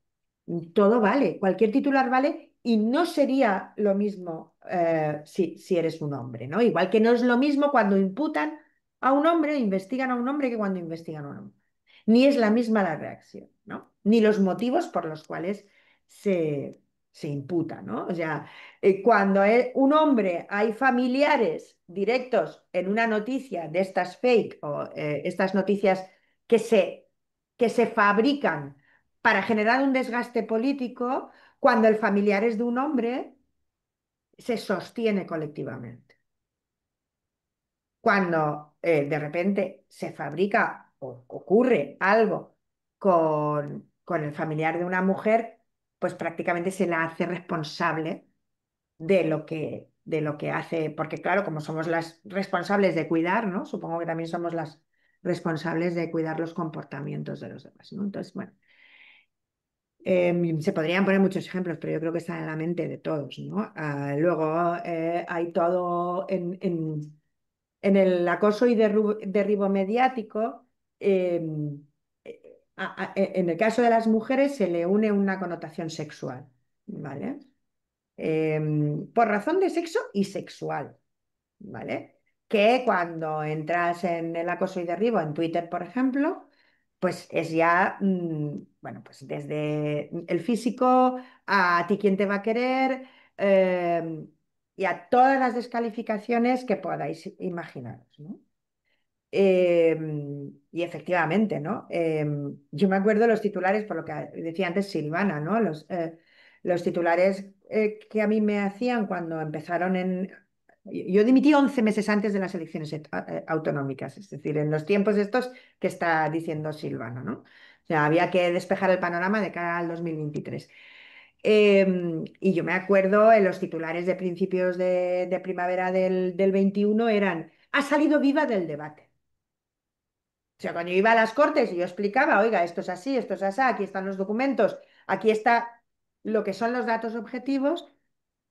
todo vale, cualquier titular vale y no sería lo mismo si eres un hombre, ¿no? Igual que no es lo mismo cuando imputan a un hombre, investigan a un hombre que cuando investigan a un hombre. Ni es la misma la reacción, ¿no? Ni los motivos por los cuales se, se imputa, ¿no? O sea, cuando un hombre hay familiares directos en una noticia de estas fake o estas noticias que que se fabrican para generar un desgaste político, cuando el familiar es de un hombre, se sostiene colectivamente. Cuando de repente se fabrica o ocurre algo con el familiar de una mujer, pues prácticamente se la hace responsable de lo que hace, porque claro, como somos las responsables de cuidar, ¿no? Supongo que también somos las responsables de cuidar los comportamientos de los demás, ¿no? Entonces, bueno, se podrían poner muchos ejemplos, pero yo creo que están en la mente de todos, ¿no? Luego hay todo en el acoso y derribo mediático. En el caso de las mujeres se le une una connotación sexual, ¿vale? Por razón de sexo y sexual, ¿vale? Que cuando entras en el acoso y derribo en Twitter, por ejemplo, pues es ya, bueno, pues desde el físico a ti quién te va a querer y a todas las descalificaciones que podáis imaginaros, ¿no? Y efectivamente, ¿no? Yo me acuerdo los titulares, por lo que decía antes Silvana, ¿no? Los titulares que a mí me hacían cuando empezaron en... Yo dimití 11 meses antes de las elecciones autonómicas, es decir, en los tiempos estos que está diciendo Silvana, ¿no? O sea, había que despejar el panorama de cara al 2023. Y yo me acuerdo en los titulares de principios de primavera del 21 eran, ha salido viva del debate. O sea, cuando yo iba a las cortes y yo explicaba, oiga, esto es así, aquí están los documentos, aquí está lo que son los datos objetivos,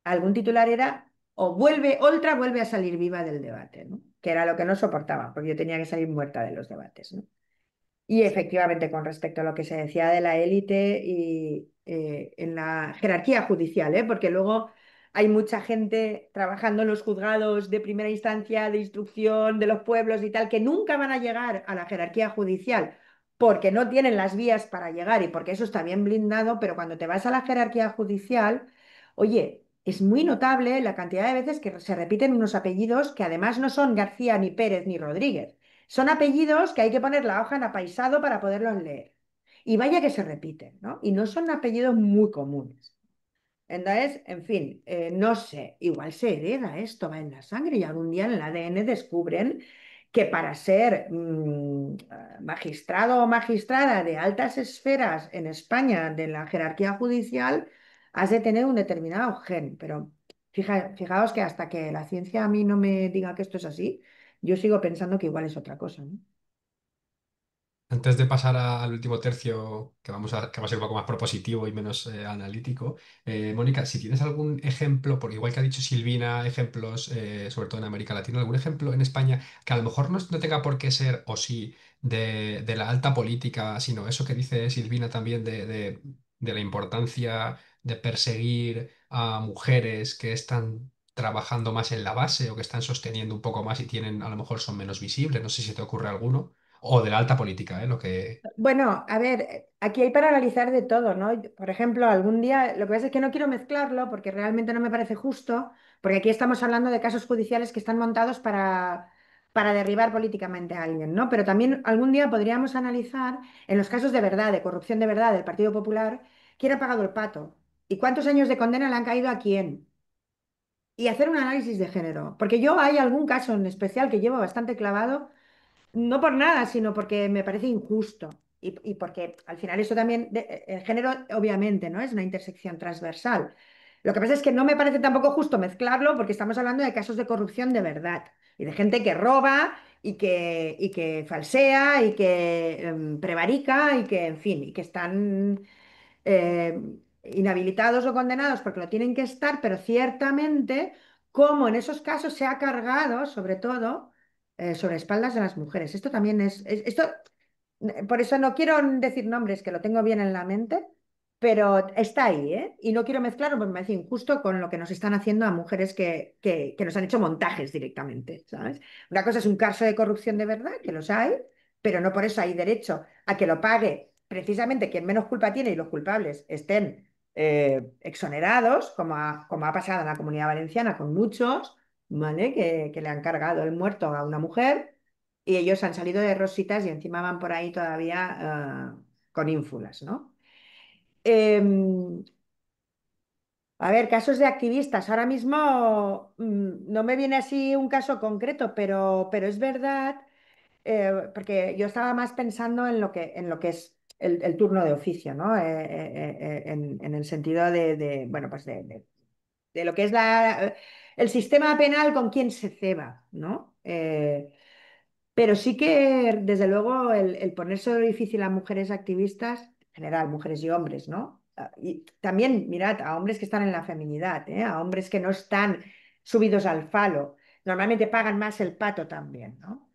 algún titular era, o vuelve, Oltra vuelve a salir viva del debate, ¿no? Que era lo que no soportaba, porque yo tenía que salir muerta de los debates, ¿no? Y efectivamente, con respecto a lo que se decía de la élite y en la jerarquía judicial, ¿eh? Porque luego hay mucha gente trabajando en los juzgados de primera instancia, de instrucción, de los pueblos y tal, que nunca van a llegar a la jerarquía judicial porque no tienen las vías para llegar y porque eso está bien blindado, pero cuando te vas a la jerarquía judicial, oye, es muy notable la cantidad de veces que se repiten unos apellidos que además no son García, ni Pérez, ni Rodríguez. Son apellidos que hay que poner la hoja en apaisado para poderlos leer. Y vaya que se repiten, ¿no? Y no son apellidos muy comunes. Entonces, en fin, no sé, igual se hereda esto, va en la sangre y algún día en el ADN descubren que para ser magistrado o magistrada de altas esferas en España de la jerarquía judicial, has de tener un determinado gen. Pero fijaos que hasta que la ciencia a mí no me diga que esto es así, yo sigo pensando que igual es otra cosa, ¿no? Antes de pasar al último tercio, que va a ser un poco más propositivo y menos analítico, Mónica, si tienes algún ejemplo, porque igual que ha dicho Silvina, ejemplos, sobre todo en América Latina, algún ejemplo en España que a lo mejor no tenga por qué ser, o sí, de la alta política, sino eso que dice Silvina también de la importancia de perseguir a mujeres que están trabajando más en la base o que están sosteniendo un poco más y tienen, a lo mejor son menos visibles, no sé si te ocurre alguno. O de la alta política, ¿eh? Lo que... Bueno, a ver, aquí hay para analizar de todo, ¿no? Por ejemplo, algún día, lo que pasa es que no quiero mezclarlo porque realmente no me parece justo, porque aquí estamos hablando de casos judiciales que están montados para derribar políticamente a alguien, ¿no? Pero también algún día podríamos analizar en los casos de verdad, de corrupción de verdad del Partido Popular, quién ha pagado el pato y cuántos años de condena le han caído a quién. Y hacer un análisis de género, porque yo hay algún caso en especial que llevo bastante clavado no por nada, sino porque me parece injusto. Y porque al final eso también, el género obviamente, ¿no? Es una intersección transversal. Lo que pasa es que no me parece tampoco justo mezclarlo porque estamos hablando de casos de corrupción de verdad y de gente que roba y que falsea y que prevarica y que, en fin, y que están eh, inhabilitados o condenados porque lo tienen que estar, pero ciertamente, como en esos casos se ha cargado, sobre todo, sobre espaldas de las mujeres. Esto también esto, por eso no quiero decir nombres, que lo tengo bien en la mente, pero está ahí, ¿eh? Y no quiero mezclarlo porque me parece injusto con lo que nos están haciendo a mujeres que nos han hecho montajes directamente, ¿sabes? Una cosa es un caso de corrupción de verdad, que los hay, pero no por eso hay derecho a que lo pague precisamente quien menos culpa tiene y los culpables estén exonerados, como ha pasado en la Comunidad Valenciana con muchos, ¿vale? Que le han cargado el muerto a una mujer y ellos han salido de rositas y encima van por ahí todavía con ínfulas, ¿no? Em, a ver, casos de activistas. Ahora mismo no me viene así un caso concreto, pero es verdad, porque yo estaba más pensando en lo que es el turno de oficio, ¿no? En el sentido bueno, pues de lo que es el sistema penal con quien se ceba, ¿no? Pero sí que, desde luego, el ponerse difícil a mujeres activistas, en general, mujeres y hombres, ¿no? Y también, mirad, a hombres que están en la feminidad, ¿eh? A hombres que no están subidos al falo. Normalmente pagan más el pato también, ¿no?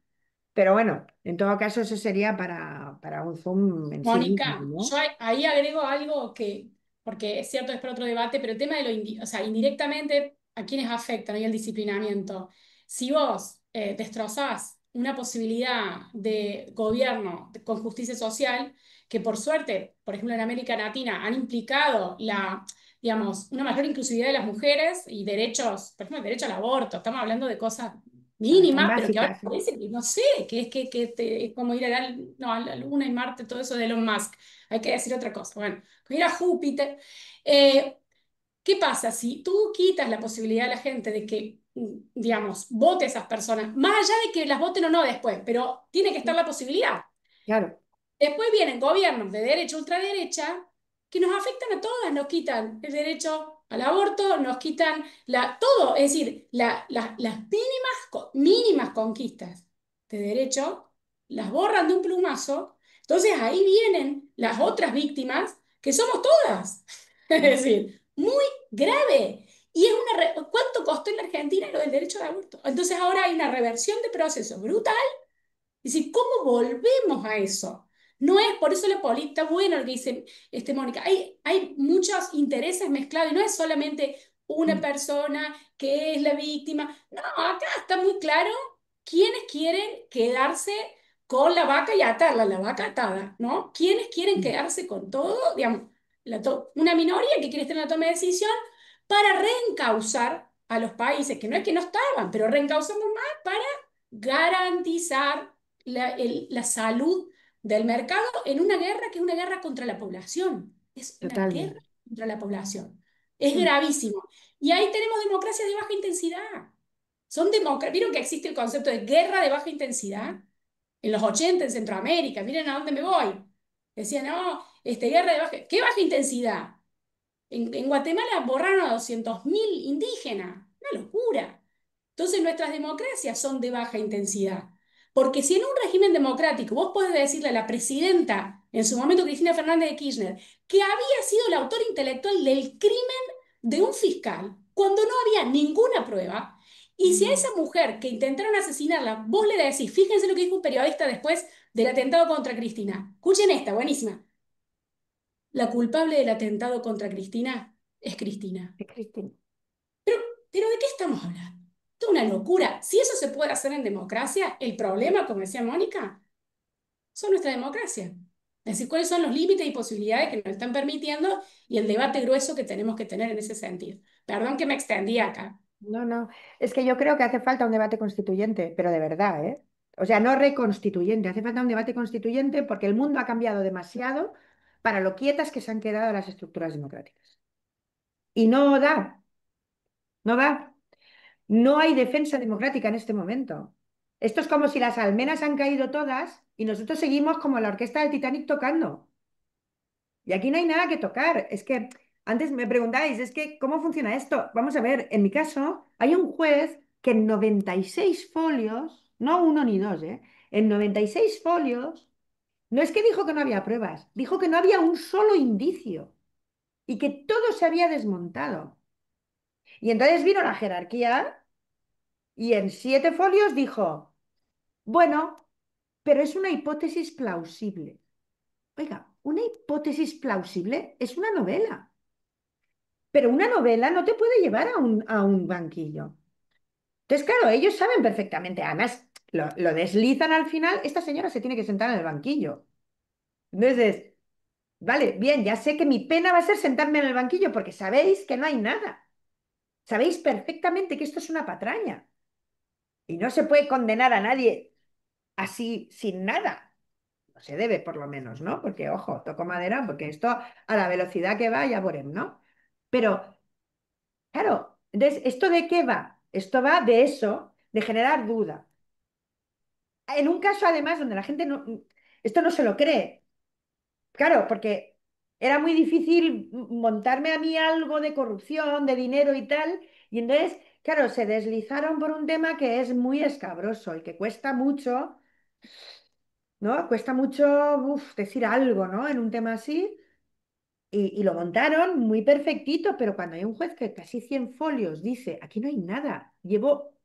Pero bueno, en todo caso, eso sería para un Zoom en sí mismo, Mónica, yo ¿no? ahí agrego algo que, porque es cierto, es para otro debate, pero el tema de o sea, indirectamente, ¿a quiénes afecta, ¿no? Y el disciplinamiento. Si vos destrozás una posibilidad de gobierno con justicia social, que por suerte, por ejemplo, en América Latina han implicado digamos, una mayor inclusividad de las mujeres y derechos, por ejemplo, el derecho al aborto, estamos hablando de cosas Tan mínimas, pero que ahora básicas, ¿no? parece que, no sé, que es como ir no, a la Luna y Marte, todo eso de Elon Musk. Hay que decir otra cosa. Bueno, ir a Júpiter. Eh, ¿Qué pasa si tú quitas la posibilidad a la gente de que, digamos, vote a esas personas, más allá de que las voten o no después, pero tiene que estar la posibilidad? Claro, Después vienen gobiernos de derecha, ultraderecha, que nos afectan a todas, nos quitan el derecho al aborto, nos quitan todo, es decir, las mínimas, mínimas conquistas de derecho, las borran de un plumazo, entonces ahí vienen las otras víctimas, que somos todas. Es claro. decir, muy grave. Y es ¿cuánto costó en la Argentina lo del derecho al aborto? Entonces ahora hay una reversión de proceso brutal. Es decir, ¿cómo volvemos a eso? No es, por eso la política, bueno lo que dice Mónica, hay muchos intereses mezclados y no es solamente una Mm, persona que es la víctima. No, acá está muy claro quiénes quieren quedarse con la vaca y atarla, la vaca atada, ¿no? ¿Quiénes quieren mm, quedarse con todo? Digamos, una minoría que quiere estar en la toma de decisión para reencauzar a los países, que no es que no estaban, pero reencauzamos más para garantizar la salud del mercado en una guerra que es una guerra contra la población. Es una guerra totalmente. contra la población. Es Mm, gravísimo. Y ahí tenemos democracias de baja intensidad. ¿Vieron que existe el concepto de guerra de baja intensidad? En los 80 en Centroamérica, miren a dónde me voy. Decían, no, guerra de baja... ¿Qué baja intensidad? En Guatemala borraron a 200.000 indígenas. Una locura. Entonces nuestras democracias son de baja intensidad. Porque si en un régimen democrático vos podés decirle a la presidenta, en su momento Cristina Fernández de Kirchner, que había sido el autor intelectual del crimen de un fiscal, cuando no había ninguna prueba, y si a esa mm. mujer que intentaron asesinarla, vos le decís, fíjense lo que dijo un periodista después del atentado contra Cristina. Escuchen esta, buenísima. La culpable del atentado contra Cristina es Cristina. Sí, Cristina. Pero ¿de qué estamos hablando? Esto es una locura. Si eso se puede hacer en democracia, el problema, como decía Mónica, son nuestra democracia. Es decir, cuáles son los límites y posibilidades que nos están permitiendo y el debate grueso que tenemos que tener en ese sentido. Perdón que me extendí acá. No, no, es que yo creo que hace falta un debate constituyente, pero de verdad, ¿eh? O sea, no reconstituyente, hace falta un debate constituyente porque el mundo ha cambiado demasiado para lo quietas que se han quedado las estructuras democráticas. Y no da, no da. No hay defensa democrática en este momento. Esto es como si las almenas han caído todas y nosotros seguimos como la orquesta del Titanic tocando. Y aquí no hay nada que tocar. Es que antes me preguntáis, es que, ¿cómo funciona esto? Vamos a ver, en mi caso, hay un juez que en 96 folios no uno ni dos, ¿eh? En 96 folios, no es que dijo que no había pruebas, dijo que no había un solo indicio y que todo se había desmontado. Y entonces vino la jerarquía y en 7 folios dijo, bueno, pero es una hipótesis plausible. Oiga, una hipótesis plausible es una novela, pero una novela no te puede llevar a un banquillo. Entonces, claro, ellos saben perfectamente, además lo deslizan al final, esta señora se tiene que sentar en el banquillo. Entonces, vale, bien, ya sé que mi pena va a ser sentarme en el banquillo porque sabéis que no hay nada. Sabéis perfectamente que esto es una patraña y no se puede condenar a nadie así sin nada. No se debe, por lo menos, ¿no? Porque, ojo, toco madera, porque esto a la velocidad que va, ya veremos, ¿no? Pero, claro, entonces, ¿esto de qué va? Esto va de eso, de generar duda. En un caso, además, donde la gente no, esto no se lo cree. Claro, porque era muy difícil montarme a mí algo de corrupción, de dinero y tal. Y entonces, claro, se deslizaron por un tema que es muy escabroso y que cuesta mucho, ¿no? Cuesta mucho, decir algo, ¿no? En un tema así. Y lo montaron muy perfectito, pero cuando hay un juez que casi 100 folios dice, aquí no hay nada, llevo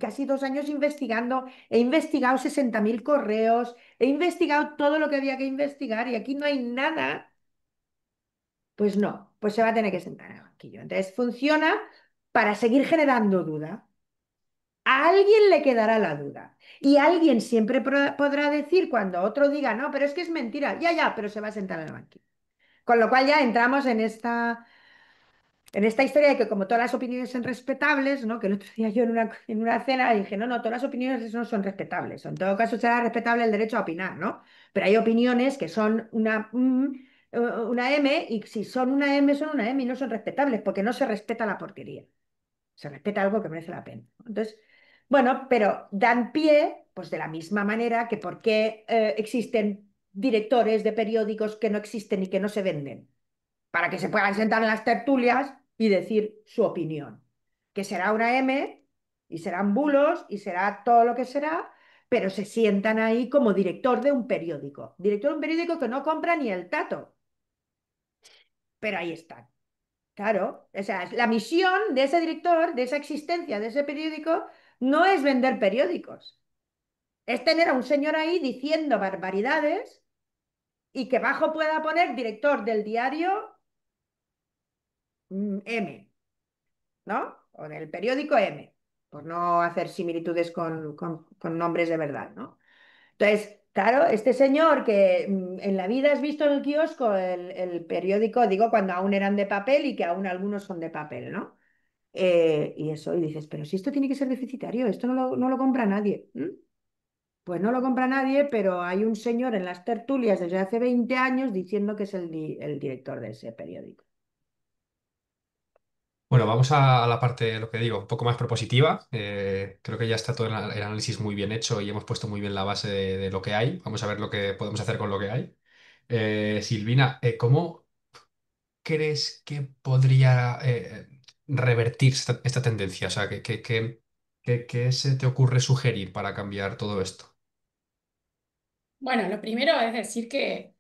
casi 2 años investigando, he investigado 60.000 correos, he investigado todo lo que había que investigar y aquí no hay nada, pues no, pues se va a tener que sentar en el banquillo. Entonces funciona para seguir generando duda. A alguien le quedará la duda. Y alguien siempre podrá decir cuando otro diga, no, pero es que es mentira, ya, ya, pero se va a sentar en el banquillo. Con lo cual ya entramos en esta historia de que como todas las opiniones son respetables, ¿no? Que el otro día yo en una cena dije, no, no, todas las opiniones no son respetables. En todo caso será respetable el derecho a opinar, ¿no? Pero hay opiniones que son una M y si son una M y no son respetables porque no se respeta la porquería. Se respeta algo que merece la pena. Entonces, bueno, pero dan pie, pues de la misma manera que por qué existen directores de periódicos que no existen y que no se venden para que se puedan sentar en las tertulias y decir su opinión, que será una M y serán bulos y será todo lo que será, pero se sientan ahí como director de un periódico que no compra ni el tato, pero ahí están. Claro, o sea, la misión de ese director, de esa existencia de ese periódico, no es vender periódicos, es tener a un señor ahí diciendo barbaridades y que bajo pueda poner director del diario M. ¿No? O del periódico M, por no hacer similitudes con nombres de verdad, ¿no? Entonces, claro, este señor que en la vida has visto en el kiosco el periódico, digo, cuando aún eran de papel y que aún algunos son de papel, ¿no? Y eso, y dices, pero si esto tiene que ser deficitario, esto no lo compra nadie. Pues no lo compra nadie, pero hay un señor en las tertulias desde hace 20 años diciendo que es el director de ese periódico. Bueno, vamos a la parte, lo que digo, un poco más propositiva. Creo que ya está todo el análisis muy bien hecho y hemos puesto muy bien la base de lo que hay. Vamos a ver lo que podemos hacer con lo que hay. Silvina, ¿cómo crees que podría revertir esta tendencia? O sea, ¿qué se te ocurre sugerir para cambiar todo esto? Bueno, lo primero es decir que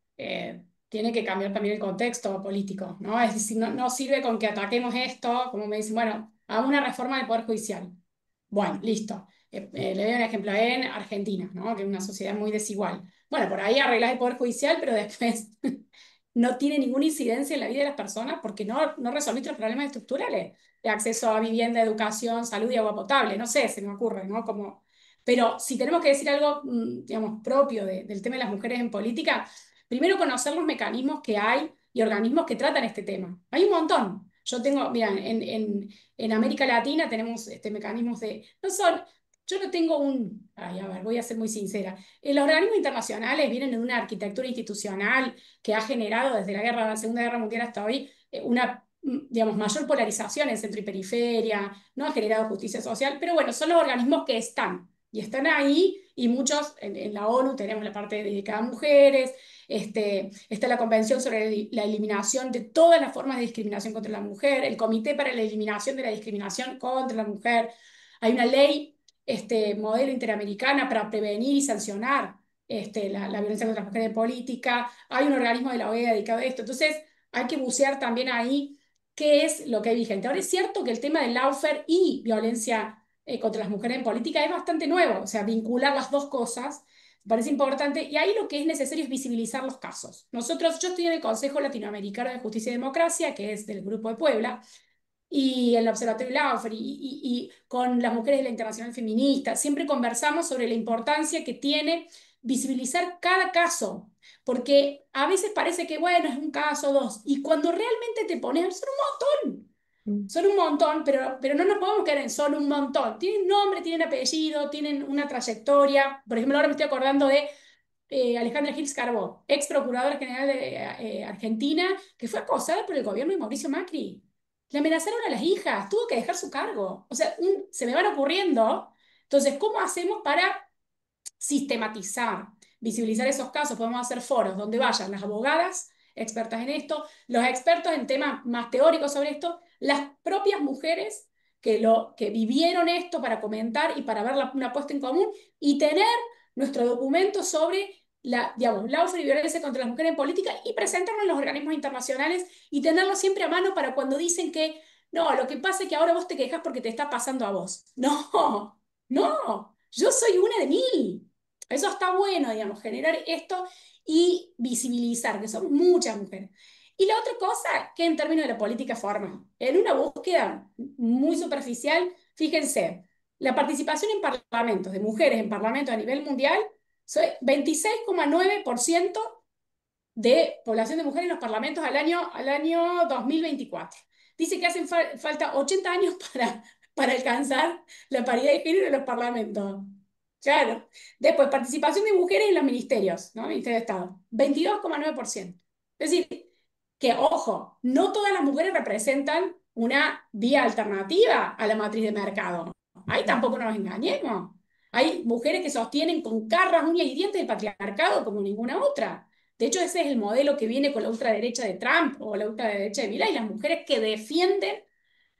tiene que cambiar también el contexto político, ¿no? Es decir, no sirve con que ataquemos esto, como me dicen, bueno, hagamos una reforma del Poder Judicial. Bueno, listo. Le doy un ejemplo en Argentina, ¿no? Que es una sociedad muy desigual. Bueno, por ahí arreglas el Poder Judicial, pero después no tiene ninguna incidencia en la vida de las personas porque no resolviste los problemas estructurales de acceso a vivienda, educación, salud y agua potable. No sé, se me ocurre, ¿no? Como, pero si tenemos que decir algo, digamos, propio del tema de las mujeres en política, primero conocer los mecanismos que hay y organismos que tratan este tema. Hay un montón. Yo tengo, mira, en América Latina tenemos mecanismos de, no son, yo no tengo ay, a ver, voy a ser muy sincera. Los organismos internacionales vienen de una arquitectura institucional que ha generado desde la Segunda Guerra Mundial hasta hoy una, digamos, mayor polarización en centro y periferia, no ha generado justicia social, pero bueno, son los organismos que están. Y están ahí, y muchos en la ONU tenemos la parte dedicada a mujeres, está la Convención sobre la eliminación de todas las formas de discriminación contra la mujer, el Comité para la Eliminación de la Discriminación contra la Mujer. Hay una ley modelo interamericana para prevenir y sancionar la violencia contra las mujeres en política. Hay un organismo de la OEA dedicado a esto. Entonces, hay que bucear también ahí qué es lo que hay vigente. Ahora es cierto que el tema del lawfare y violencia contra las mujeres en política es bastante nuevo, o sea, vincular las dos cosas me parece importante, y ahí lo que es necesario es visibilizar los casos. Yo estoy en el Consejo Latinoamericano de Justicia y Democracia, que es del Grupo de Puebla, y el Observatorio Laufer, y con las mujeres de la Internacional Feminista, siempre conversamos sobre la importancia que tiene visibilizar cada caso, porque a veces parece que, bueno, es un caso o dos, y cuando realmente te pones, son un montón. Mm, Son un montón, pero no nos podemos quedar en solo un montón. Tienen nombre, tienen apellido, tienen una trayectoria. Por ejemplo, ahora me estoy acordando de Alejandra Gils Carbó, ex procuradora general de Argentina, que fue acosada por el gobierno de Mauricio Macri. Le amenazaron a las hijas, tuvo que dejar su cargo. O sea, se me van ocurriendo. Entonces, ¿cómo hacemos para sistematizar, visibilizar esos casos? Podemos hacer foros donde vayan las abogadas expertas en esto, los expertos en temas más teóricos sobre esto, las propias mujeres que vivieron esto para comentar y para ver una puesta en común y tener nuestro documento sobre digamos, la y violencia contra las mujeres en política y presentarlo en los organismos internacionales y tenerlo siempre a mano para cuando dicen que no, lo que pasa es que ahora vos te quejas porque te está pasando a vos. No, no, yo soy una de mil. Eso está bueno, digamos, generar esto y visibilizar que son muchas mujeres. Y la otra cosa, que en términos de la política formal, en una búsqueda muy superficial, fíjense, la participación en parlamentos de mujeres en parlamentos a nivel mundial, 26,9% de población de mujeres en los parlamentos al año 2024. Dice que hacen falta 80 años para alcanzar la paridad de género en los parlamentos. Claro. Después, participación de mujeres en los ministerios, ¿no? Ministerio de Estado, 22,9%. Es decir, que, ojo, no todas las mujeres representan una vía alternativa a la matriz de mercado. Ahí tampoco nos engañemos. Hay mujeres que sostienen con garras, uñas y dientes el patriarcado como ninguna otra. De hecho, ese es el modelo que viene con la ultraderecha de Trump o la ultraderecha de Milei, las mujeres que defienden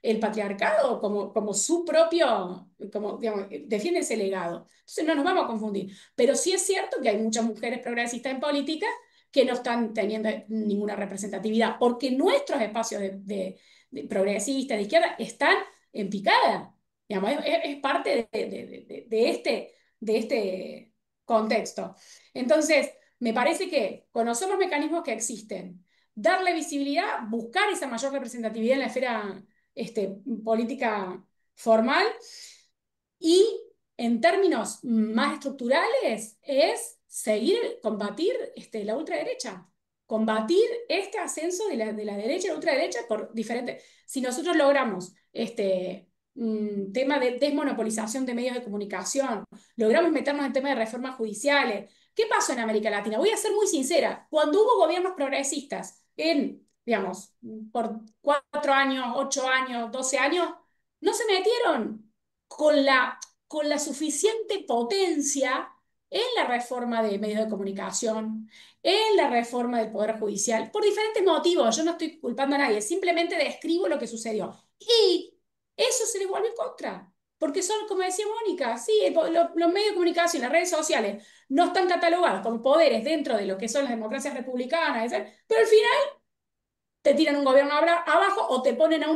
el patriarcado como su propio, como, digamos, defiende ese legado. Entonces no nos vamos a confundir. Pero sí es cierto que hay muchas mujeres progresistas en política que no están teniendo ninguna representatividad, porque nuestros espacios de progresistas, de izquierda, están en picada. Digamos, es parte de este contexto. Entonces, me parece que conocer los mecanismos que existen, darle visibilidad, buscar esa mayor representatividad en la esfera política formal y en términos más estructurales es combatir la ultraderecha, combatir este ascenso de la derecha y la ultraderecha por diferentes. Si nosotros logramos tema de desmonopolización de medios de comunicación, logramos meternos en temas de reformas judiciales. ¿Qué pasó en América Latina? Voy a ser muy sincera. Cuando hubo gobiernos progresistas digamos, por 4 años, 8 años, 12 años, no se metieron con la suficiente potencia en la reforma de medios de comunicación, en la reforma del Poder Judicial, por diferentes motivos. Yo no estoy culpando a nadie, simplemente describo lo que sucedió. Y eso se les vuelve en contra. Porque son, como decía Mónica, sí, los medios de comunicación, las redes sociales, no están catalogados como poderes dentro de lo que son las democracias republicanas, pero al final te tiran un gobierno abajo o te ponen no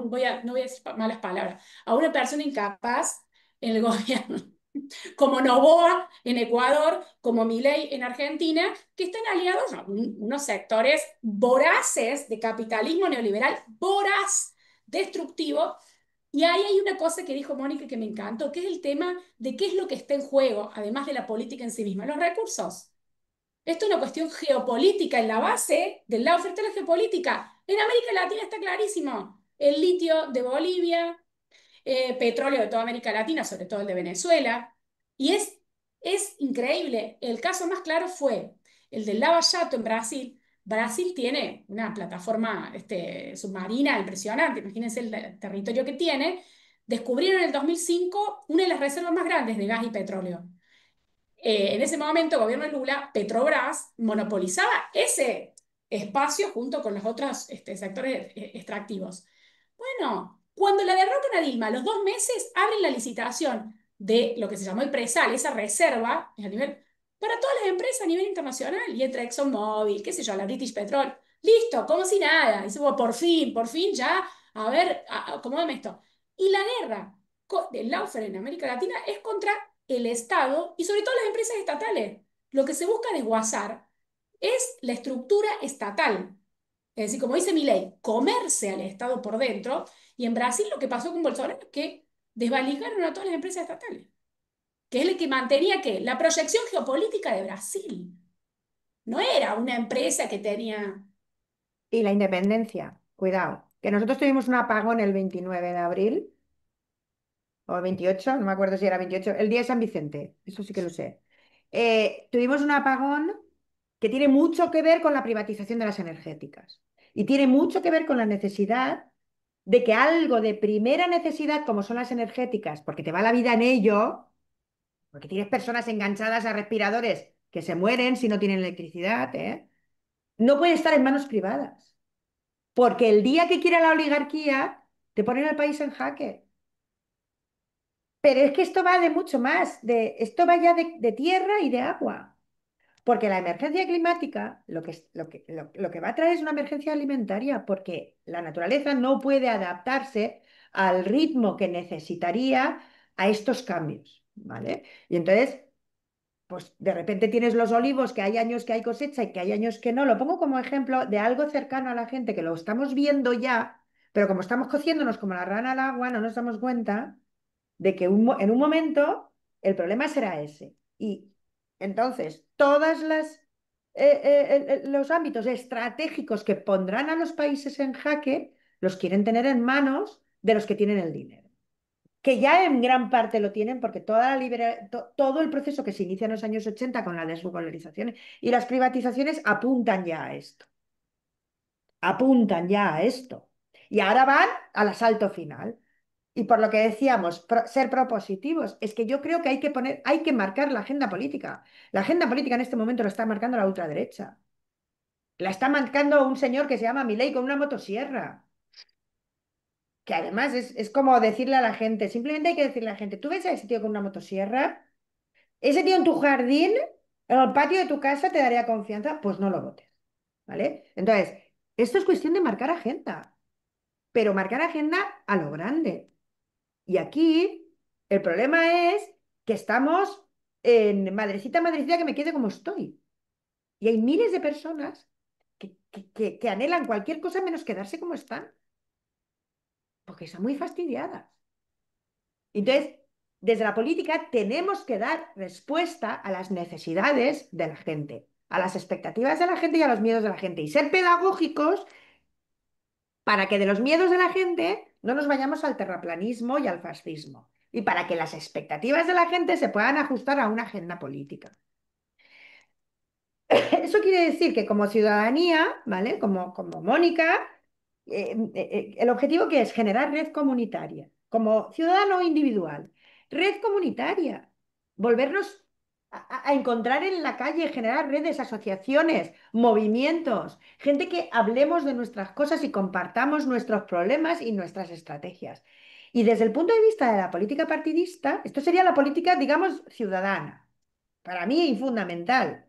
voy a decir malas palabras, a una persona incapaz en el gobierno, como Noboa en Ecuador, como Milei en Argentina, que están aliados a unos sectores voraces de capitalismo neoliberal, voraz, destructivo. Y ahí hay una cosa que dijo Mónica que me encantó, que es el tema de qué es lo que está en juego, además de la política en sí misma, los recursos. Esto es una cuestión geopolítica, en la base del lado oferta de la geopolítica. En América Latina está clarísimo. El litio de Bolivia, petróleo de toda América Latina, sobre todo el de Venezuela. Y es increíble. El caso más claro fue el del Lava Jato en Brasil. Brasil tiene una plataforma submarina impresionante. Imagínense el territorio que tiene. Descubrieron en el 2005 una de las reservas más grandes de gas y petróleo. En ese momento, el gobierno de Lula, Petrobras, monopolizaba ese espacio junto con los otros sectores extractivos. Bueno, Cuando la derrocan a Dilma, a los 2 meses abren la licitación de lo que se llamó el presal, esa reserva a nivel, para todas las empresas a nivel internacional, y entra ExxonMobil, qué sé yo, la British Petrol, listo, como si nada. Y dice, bueno, por fin ya, a ver, acomódame esto. Y la guerra del lawfare en América Latina es contra el Estado y sobre todo las empresas estatales. Lo que se busca desguazar es la estructura estatal. Es decir, como dice Milei, comerse al Estado por dentro. Y en Brasil lo que pasó con Bolsonaro es que desvalijaron a todas las empresas estatales, que es el que mantenía ¿qué? La proyección geopolítica de Brasil. No era una empresa que tenía... Y la independencia, cuidado, que nosotros tuvimos un apagón el 29 de abril, o el 28, no me acuerdo si era 28, el día de San Vicente, eso sí que lo sé. Tuvimos un apagón que tiene mucho que ver con la privatización de las energéticas y tiene mucho que ver con la necesidad de que algo de primera necesidad, como son las energéticas, porque te va la vida en ello, porque tienes personas enganchadas a respiradores que se mueren si no tienen electricidad, ¿eh? No puede estar en manos privadas, porque el día que quiera la oligarquía, te ponen el país en jaque. Pero es que esto va de mucho más, esto va ya de tierra y de agua. Porque la emergencia climática lo que va a traer es una emergencia alimentaria, porque la naturaleza no puede adaptarse al ritmo que necesitaría a estos cambios, ¿vale? Y entonces, pues de repente tienes los olivos, que hay años que hay cosecha y que hay años que no. Lo pongo como ejemplo de algo cercano a la gente, que lo estamos viendo ya, pero como estamos cociéndonos como la rana al agua, no nos damos cuenta de que en un momento el problema será ese. Y entonces, los ámbitos estratégicos que pondrán a los países en jaque los quieren tener en manos de los que tienen el dinero. Que ya en gran parte lo tienen porque todo el proceso que se inicia en los años 80 con la desvalorización y las privatizaciones apuntan ya a esto. Apuntan ya a esto. Y ahora van al asalto final. Y por lo que decíamos, ser propositivos, es que yo creo que hay que marcar la agenda política. La agenda política en este momento la está marcando la ultraderecha. La está marcando un señor que se llama Milei con una motosierra. Que además es como decirle a la gente, simplemente hay que decirle a la gente, ¿tú ves a ese tío con una motosierra? ¿Ese tío en tu jardín, en el patio de tu casa te daría confianza? Pues no lo votes, ¿vale? Entonces, esto es cuestión de marcar agenda, pero marcar agenda a lo grande. Y aquí el problema es que estamos en madrecita, madrecita, que me quede como estoy. Y hay miles de personas que anhelan cualquier cosa menos quedarse como están, porque están muy fastidiadas. Entonces, desde la política tenemos que dar respuesta a las necesidades de la gente, a las expectativas de la gente y a los miedos de la gente, y ser pedagógicos para que de los miedos de la gente no nos vayamos al terraplanismo y al fascismo, y para que las expectativas de la gente se puedan ajustar a una agenda política. Eso quiere decir que como ciudadanía, ¿vale? Como Mónica, el objetivo que es generar red comunitaria, como ciudadano individual, red comunitaria, volvernos a encontrar en la calle, generar redes, asociaciones, movimientos, gente que hablemos de nuestras cosas y compartamos nuestros problemas y nuestras estrategias. Y desde el punto de vista de la política partidista, esto sería la política, digamos, ciudadana. Para mí, fundamental.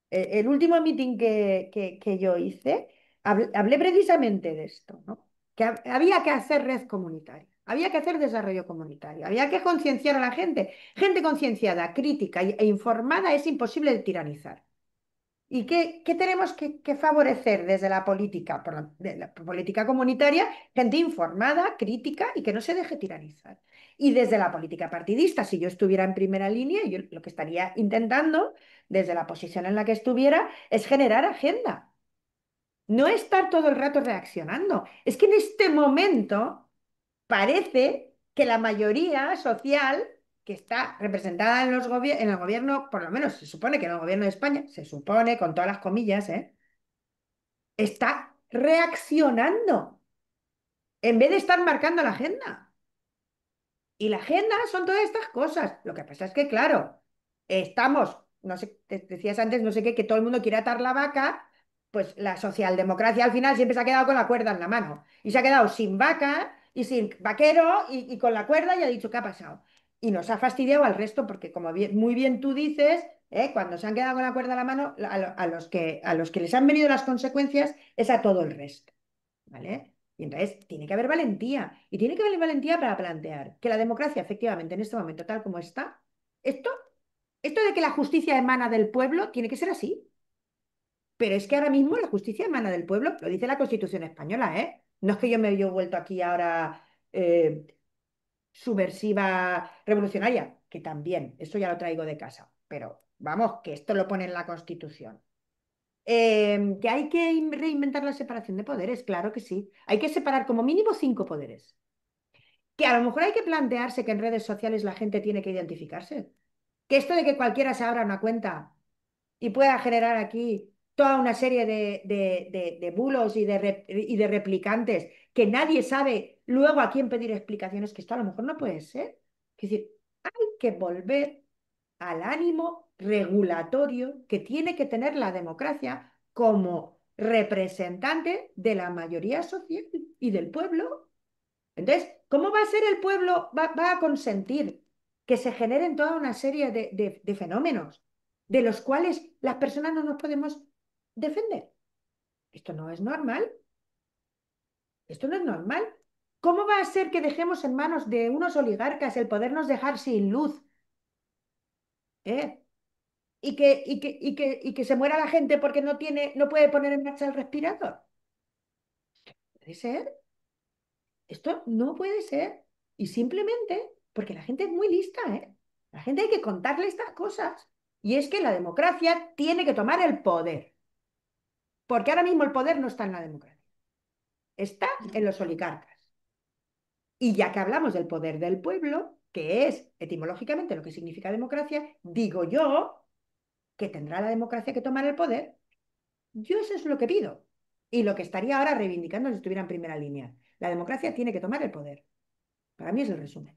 El último meeting que yo hice, hablé precisamente de esto, ¿no? Que había que hacer red comunitaria, había que hacer desarrollo comunitario, había que concienciar a la gente. Gente concienciada, crítica e informada es imposible de tiranizar. ¿Y qué tenemos que favorecer desde la política, de la política comunitaria? Gente informada, crítica y que no se deje tiranizar. Y desde la política partidista, si yo estuviera en primera línea, yo lo que estaría intentando, desde la posición en la que estuviera, es generar agenda. No estar todo el rato reaccionando. Es que en este momento parece que la mayoría social que está representada en el gobierno, por lo menos se supone que en el gobierno de España, se supone, con todas las comillas, está reaccionando en vez de estar marcando la agenda. Y la agenda son todas estas cosas. Lo que pasa es que, claro, estamos, no sé, te decías antes, no sé qué, que todo el mundo quiere atar la vaca, pues la socialdemocracia al final siempre se ha quedado con la cuerda en la mano y se ha quedado sin vaca y sin vaquero y con la cuerda y ha dicho, ¿qué ha pasado? Y nos ha fastidiado al resto porque, como muy bien tú dices, cuando se han quedado con la cuerda a la mano, a los que les han venido las consecuencias es a todo el resto, ¿vale? Y entonces tiene que haber valentía, y tiene que haber valentía para plantear que la democracia, efectivamente, en este momento, tal como está, esto, esto de que la justicia emana del pueblo, tiene que ser así. Pero es que ahora mismo la justicia emana del pueblo, lo dice la Constitución española, ¿eh? No es que yo me haya vuelto aquí ahora eh, subversiva revolucionaria, que también, eso ya lo traigo de casa, pero vamos, que esto lo pone en la Constitución. Que hay que reinventar la separación de poderes, claro que sí. Hay que separar como mínimo 5 poderes. Que a lo mejor hay que plantearse que en redes sociales la gente tiene que identificarse. Que esto de que cualquiera se abra una cuenta y pueda generar aquí toda una serie de bulos y de replicantes que nadie sabe luego a quién pedir explicaciones, que esto a lo mejor no puede ser. Es decir, hay que volver al ánimo regulatorio que tiene que tener la democracia como representante de la mayoría social y del pueblo. Entonces, ¿cómo va a ser el pueblo? Va a consentir que se generen toda una serie de fenómenos de los cuales las personas no nos podemos defender. Esto no es normal. Esto no es normal. ¿Cómo va a ser que dejemos en manos de unos oligarcas el podernos dejar sin luz? ¿Eh? Y que se muera la gente porque no puede poner en marcha el respirador. ¿Puede ser? Esto no puede ser. Y simplemente porque la gente es muy lista, ¿eh? La gente hay que contarle estas cosas. Y es que la democracia tiene que tomar el poder. Porque ahora mismo el poder no está en la democracia. Está No. en los oligarcas. Y ya que hablamos del poder del pueblo, que es etimológicamente lo que significa democracia, digo yo que tendrá la democracia que tomar el poder. Yo eso es lo que pido. Y lo que estaría ahora reivindicando si estuviera en primera línea. La democracia tiene que tomar el poder. Para mí es el resumen.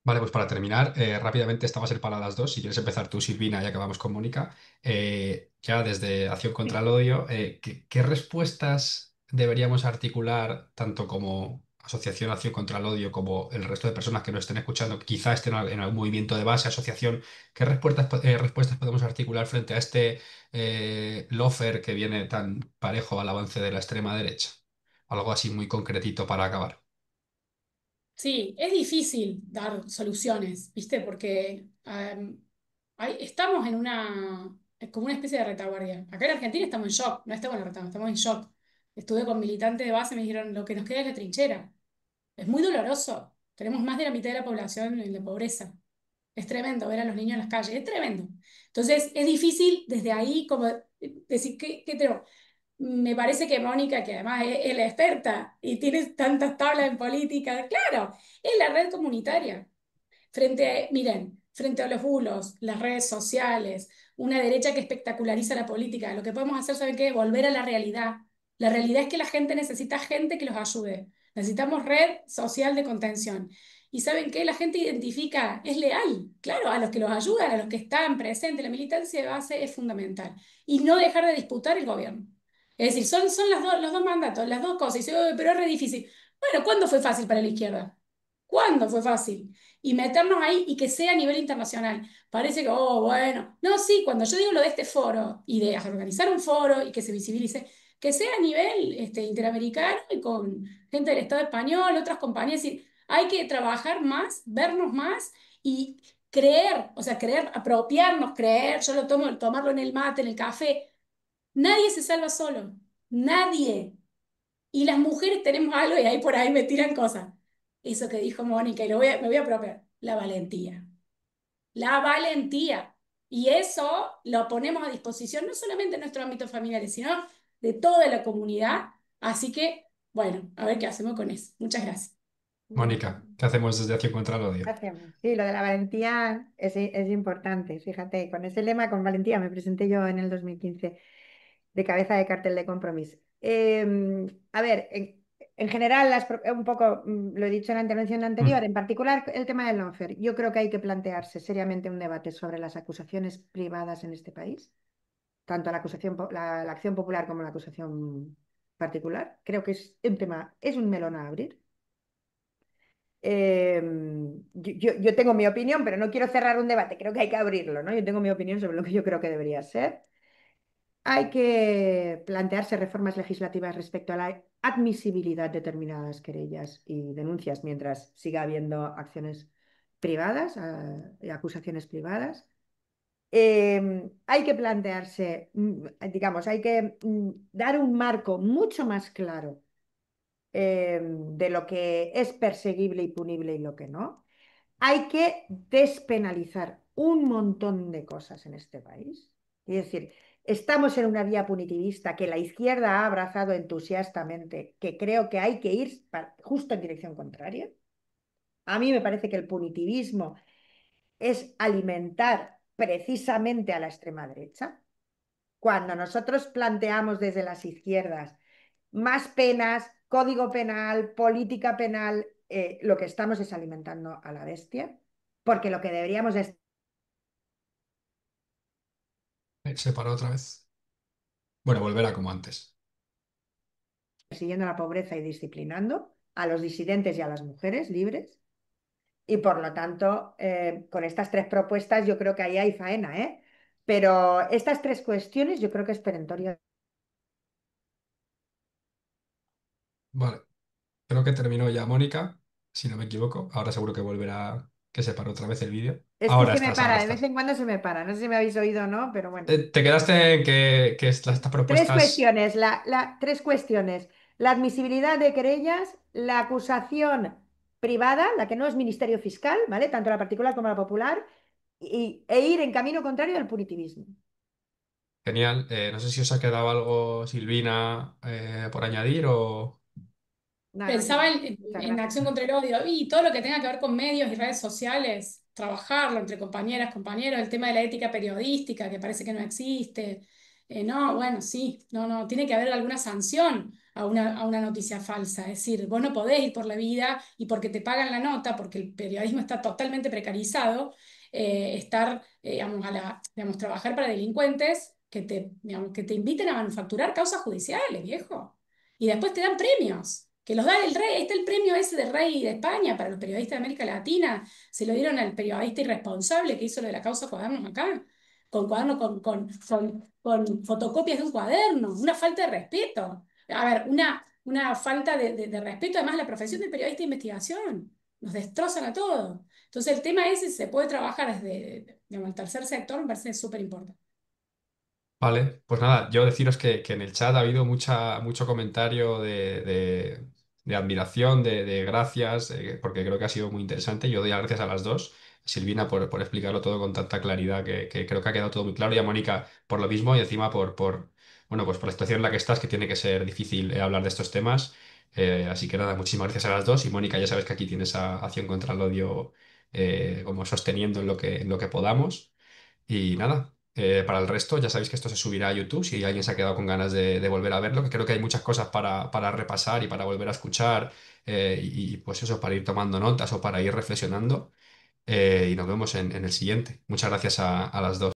Vale, pues para terminar, rápidamente, esta va a ser para las dos. Si quieres empezar tú, Silvina, ya que vamos con Mónica. Ya desde Acción contra el Odio, ¿qué respuestas deberíamos articular, tanto como Asociación Acción contra el Odio, como el resto de personas que nos estén escuchando, que quizá estén en algún movimiento de base, asociación? ¿Qué respuestas podemos articular frente a este lofer que viene tan parejo al avance de la extrema derecha? Algo así muy concretito para acabar. Sí, es difícil dar soluciones, ¿viste? Porque estamos en como una especie de retaguardia. Acá en Argentina estamos en shock, no estamos en la retaguardia, estamos en shock. Estuve con militantes de base y me dijeron, lo que nos queda es la trinchera. Es muy doloroso. Tenemos más de la mitad de la población en la pobreza. Es tremendo ver a los niños en las calles, es tremendo. Entonces, es difícil desde ahí como decir, ¿qué tenemos? Me parece que Mónica, que además es la experta y tiene tantas tablas en política, claro, es la red comunitaria. Miren, frente a los bulos, las redes sociales, una derecha que espectaculariza la política, lo que podemos hacer, ¿saben qué? Volver a la realidad. La realidad es que la gente necesita gente que los ayude. Necesitamos red social de contención. ¿Y saben qué? La gente identifica, es leal, claro, a los que los ayudan, a los que están presentes. La militancia de base es fundamental. Y no dejar de disputar el gobierno. Es decir, son los dos mandatos, las dos cosas. Y dice, "Uy, pero es re difícil". Bueno, ¿cuándo fue fácil para la izquierda? ¿Cuándo fue fácil? Y meternos ahí y que sea a nivel internacional. Parece que, oh, bueno. No, sí, cuando yo digo lo de este foro y de organizar un foro y que se visibilice, que sea a nivel interamericano y con gente del Estado español, otras compañías. Es decir, hay que trabajar más, vernos más y creer, o sea, creer, apropiarnos, creer. Yo lo tomo, tomarlo en el mate, en el café. Nadie se salva solo. Nadie. Y las mujeres tenemos algo y ahí por ahí me tiran cosas. Eso que dijo Mónica, y me voy a apropiar, la valentía. La valentía. Y eso lo ponemos a disposición no solamente de nuestros ámbitos familiares, sino de toda la comunidad. Así que, bueno, a ver qué hacemos con eso. Muchas gracias. Bueno, Mónica, ¿qué hacemos desde Acción contra el Odio? hacemos. Sí, lo de la valentía es importante. Fíjate, con ese lema, con valentía, me presenté yo en el 2015 de cabeza de cartel de compromiso. A ver, en general, un poco, lo he dicho en la intervención anterior, Mm. en particular el tema del lawfare. Yo creo que hay que plantearse seriamente un debate sobre las acusaciones privadas en este país, tanto la acusación, la acción popular como la acusación particular. Creo que es un tema, es un melón a abrir. Yo tengo mi opinión, pero no quiero cerrar un debate, creo que hay que abrirlo, ¿no? Yo tengo mi opinión sobre lo que yo creo que debería ser. Hay que plantearse reformas legislativas respecto a la admisibilidad de determinadas querellas y denuncias mientras siga habiendo acciones privadas, y acusaciones privadas. Hay que plantearse, digamos, hay que dar un marco mucho más claro de lo que es perseguible y punible y lo que no. Hay que despenalizar un montón de cosas en este país. Es decir, estamos en una vía punitivista que la izquierda ha abrazado entusiastamente, que creo que hay que ir justo en dirección contraria. A mí me parece que el punitivismo es alimentar precisamente a la extrema derecha. Cuando nosotros planteamos desde las izquierdas más penas, código penal, política penal, lo que estamos es alimentando a la bestia, porque lo que deberíamos es Se paró otra vez. Bueno, volverá como antes. persiguiendo la pobreza y disciplinando a los disidentes y a las mujeres libres. Y por lo tanto, con estas tres propuestas yo creo que ahí hay faena, ¿eh? Pero estas tres cuestiones yo creo que es perentoria. Vale, creo que terminó ya Mónica, si no me equivoco. Ahora seguro que volverá, que se paró otra vez el vídeo. Es que Ahora se me estás, ahora para, de vez estás. en cuando se me para. No sé si me habéis oído o no, pero bueno. Te quedaste en que estas Tres propuestas cuestiones, tres cuestiones. La admisibilidad de querellas, la acusación privada, la que no es ministerio fiscal, ¿vale? Tanto la particular como la popular, e ir en camino contrario al punitivismo. genial. No sé si os ha quedado algo, Silvina, por añadir o... No, no, Pensaba muchas en gracias. acción contra el odio y todo lo que tenga que ver con medios y redes sociales, trabajarlo entre compañeras, compañeros, el tema de la ética periodística que parece que no existe. No, bueno, sí, no, no, tiene que haber alguna sanción a una noticia falsa. Es decir, vos no podés ir por la vida y porque te pagan la nota, porque el periodismo está totalmente precarizado, digamos, digamos, trabajar para delincuentes digamos, que te inviten a manufacturar causas judiciales, viejo. Y después te dan premios, que los da el rey. Ahí está el premio ese de rey de España para los periodistas de América Latina. Se lo dieron al periodista irresponsable que hizo lo de la causa Cuadernos acá, con cuadernos con fotocopias de un cuaderno. Una falta de respeto. A ver, una falta de respeto además a la profesión del periodista de investigación. Nos destrozan a todos. Entonces el tema ese se puede trabajar desde, digamos, el tercer sector, me parece súper importante. Vale, pues nada, yo deciros que en el chat ha habido mucho comentario de admiración, de gracias, porque creo que ha sido muy interesante. Yo doy las gracias a las dos. Silvina por explicarlo todo con tanta claridad que creo que ha quedado todo muy claro y a Mónica por lo mismo y encima bueno, pues por la situación en la que estás, que tiene que ser difícil hablar de estos temas. Así que nada, muchísimas gracias a las dos y Mónica, ya sabes que aquí tienes a Acción contra el Odio como sosteniendo en lo que podamos. Y nada, para el resto ya sabéis que esto se subirá a YouTube si alguien se ha quedado con ganas de volver a verlo, que creo que hay muchas cosas para repasar y para volver a escuchar pues eso, para ir tomando notas o para ir reflexionando. Y nos vemos en el siguiente. Muchas gracias a las dos.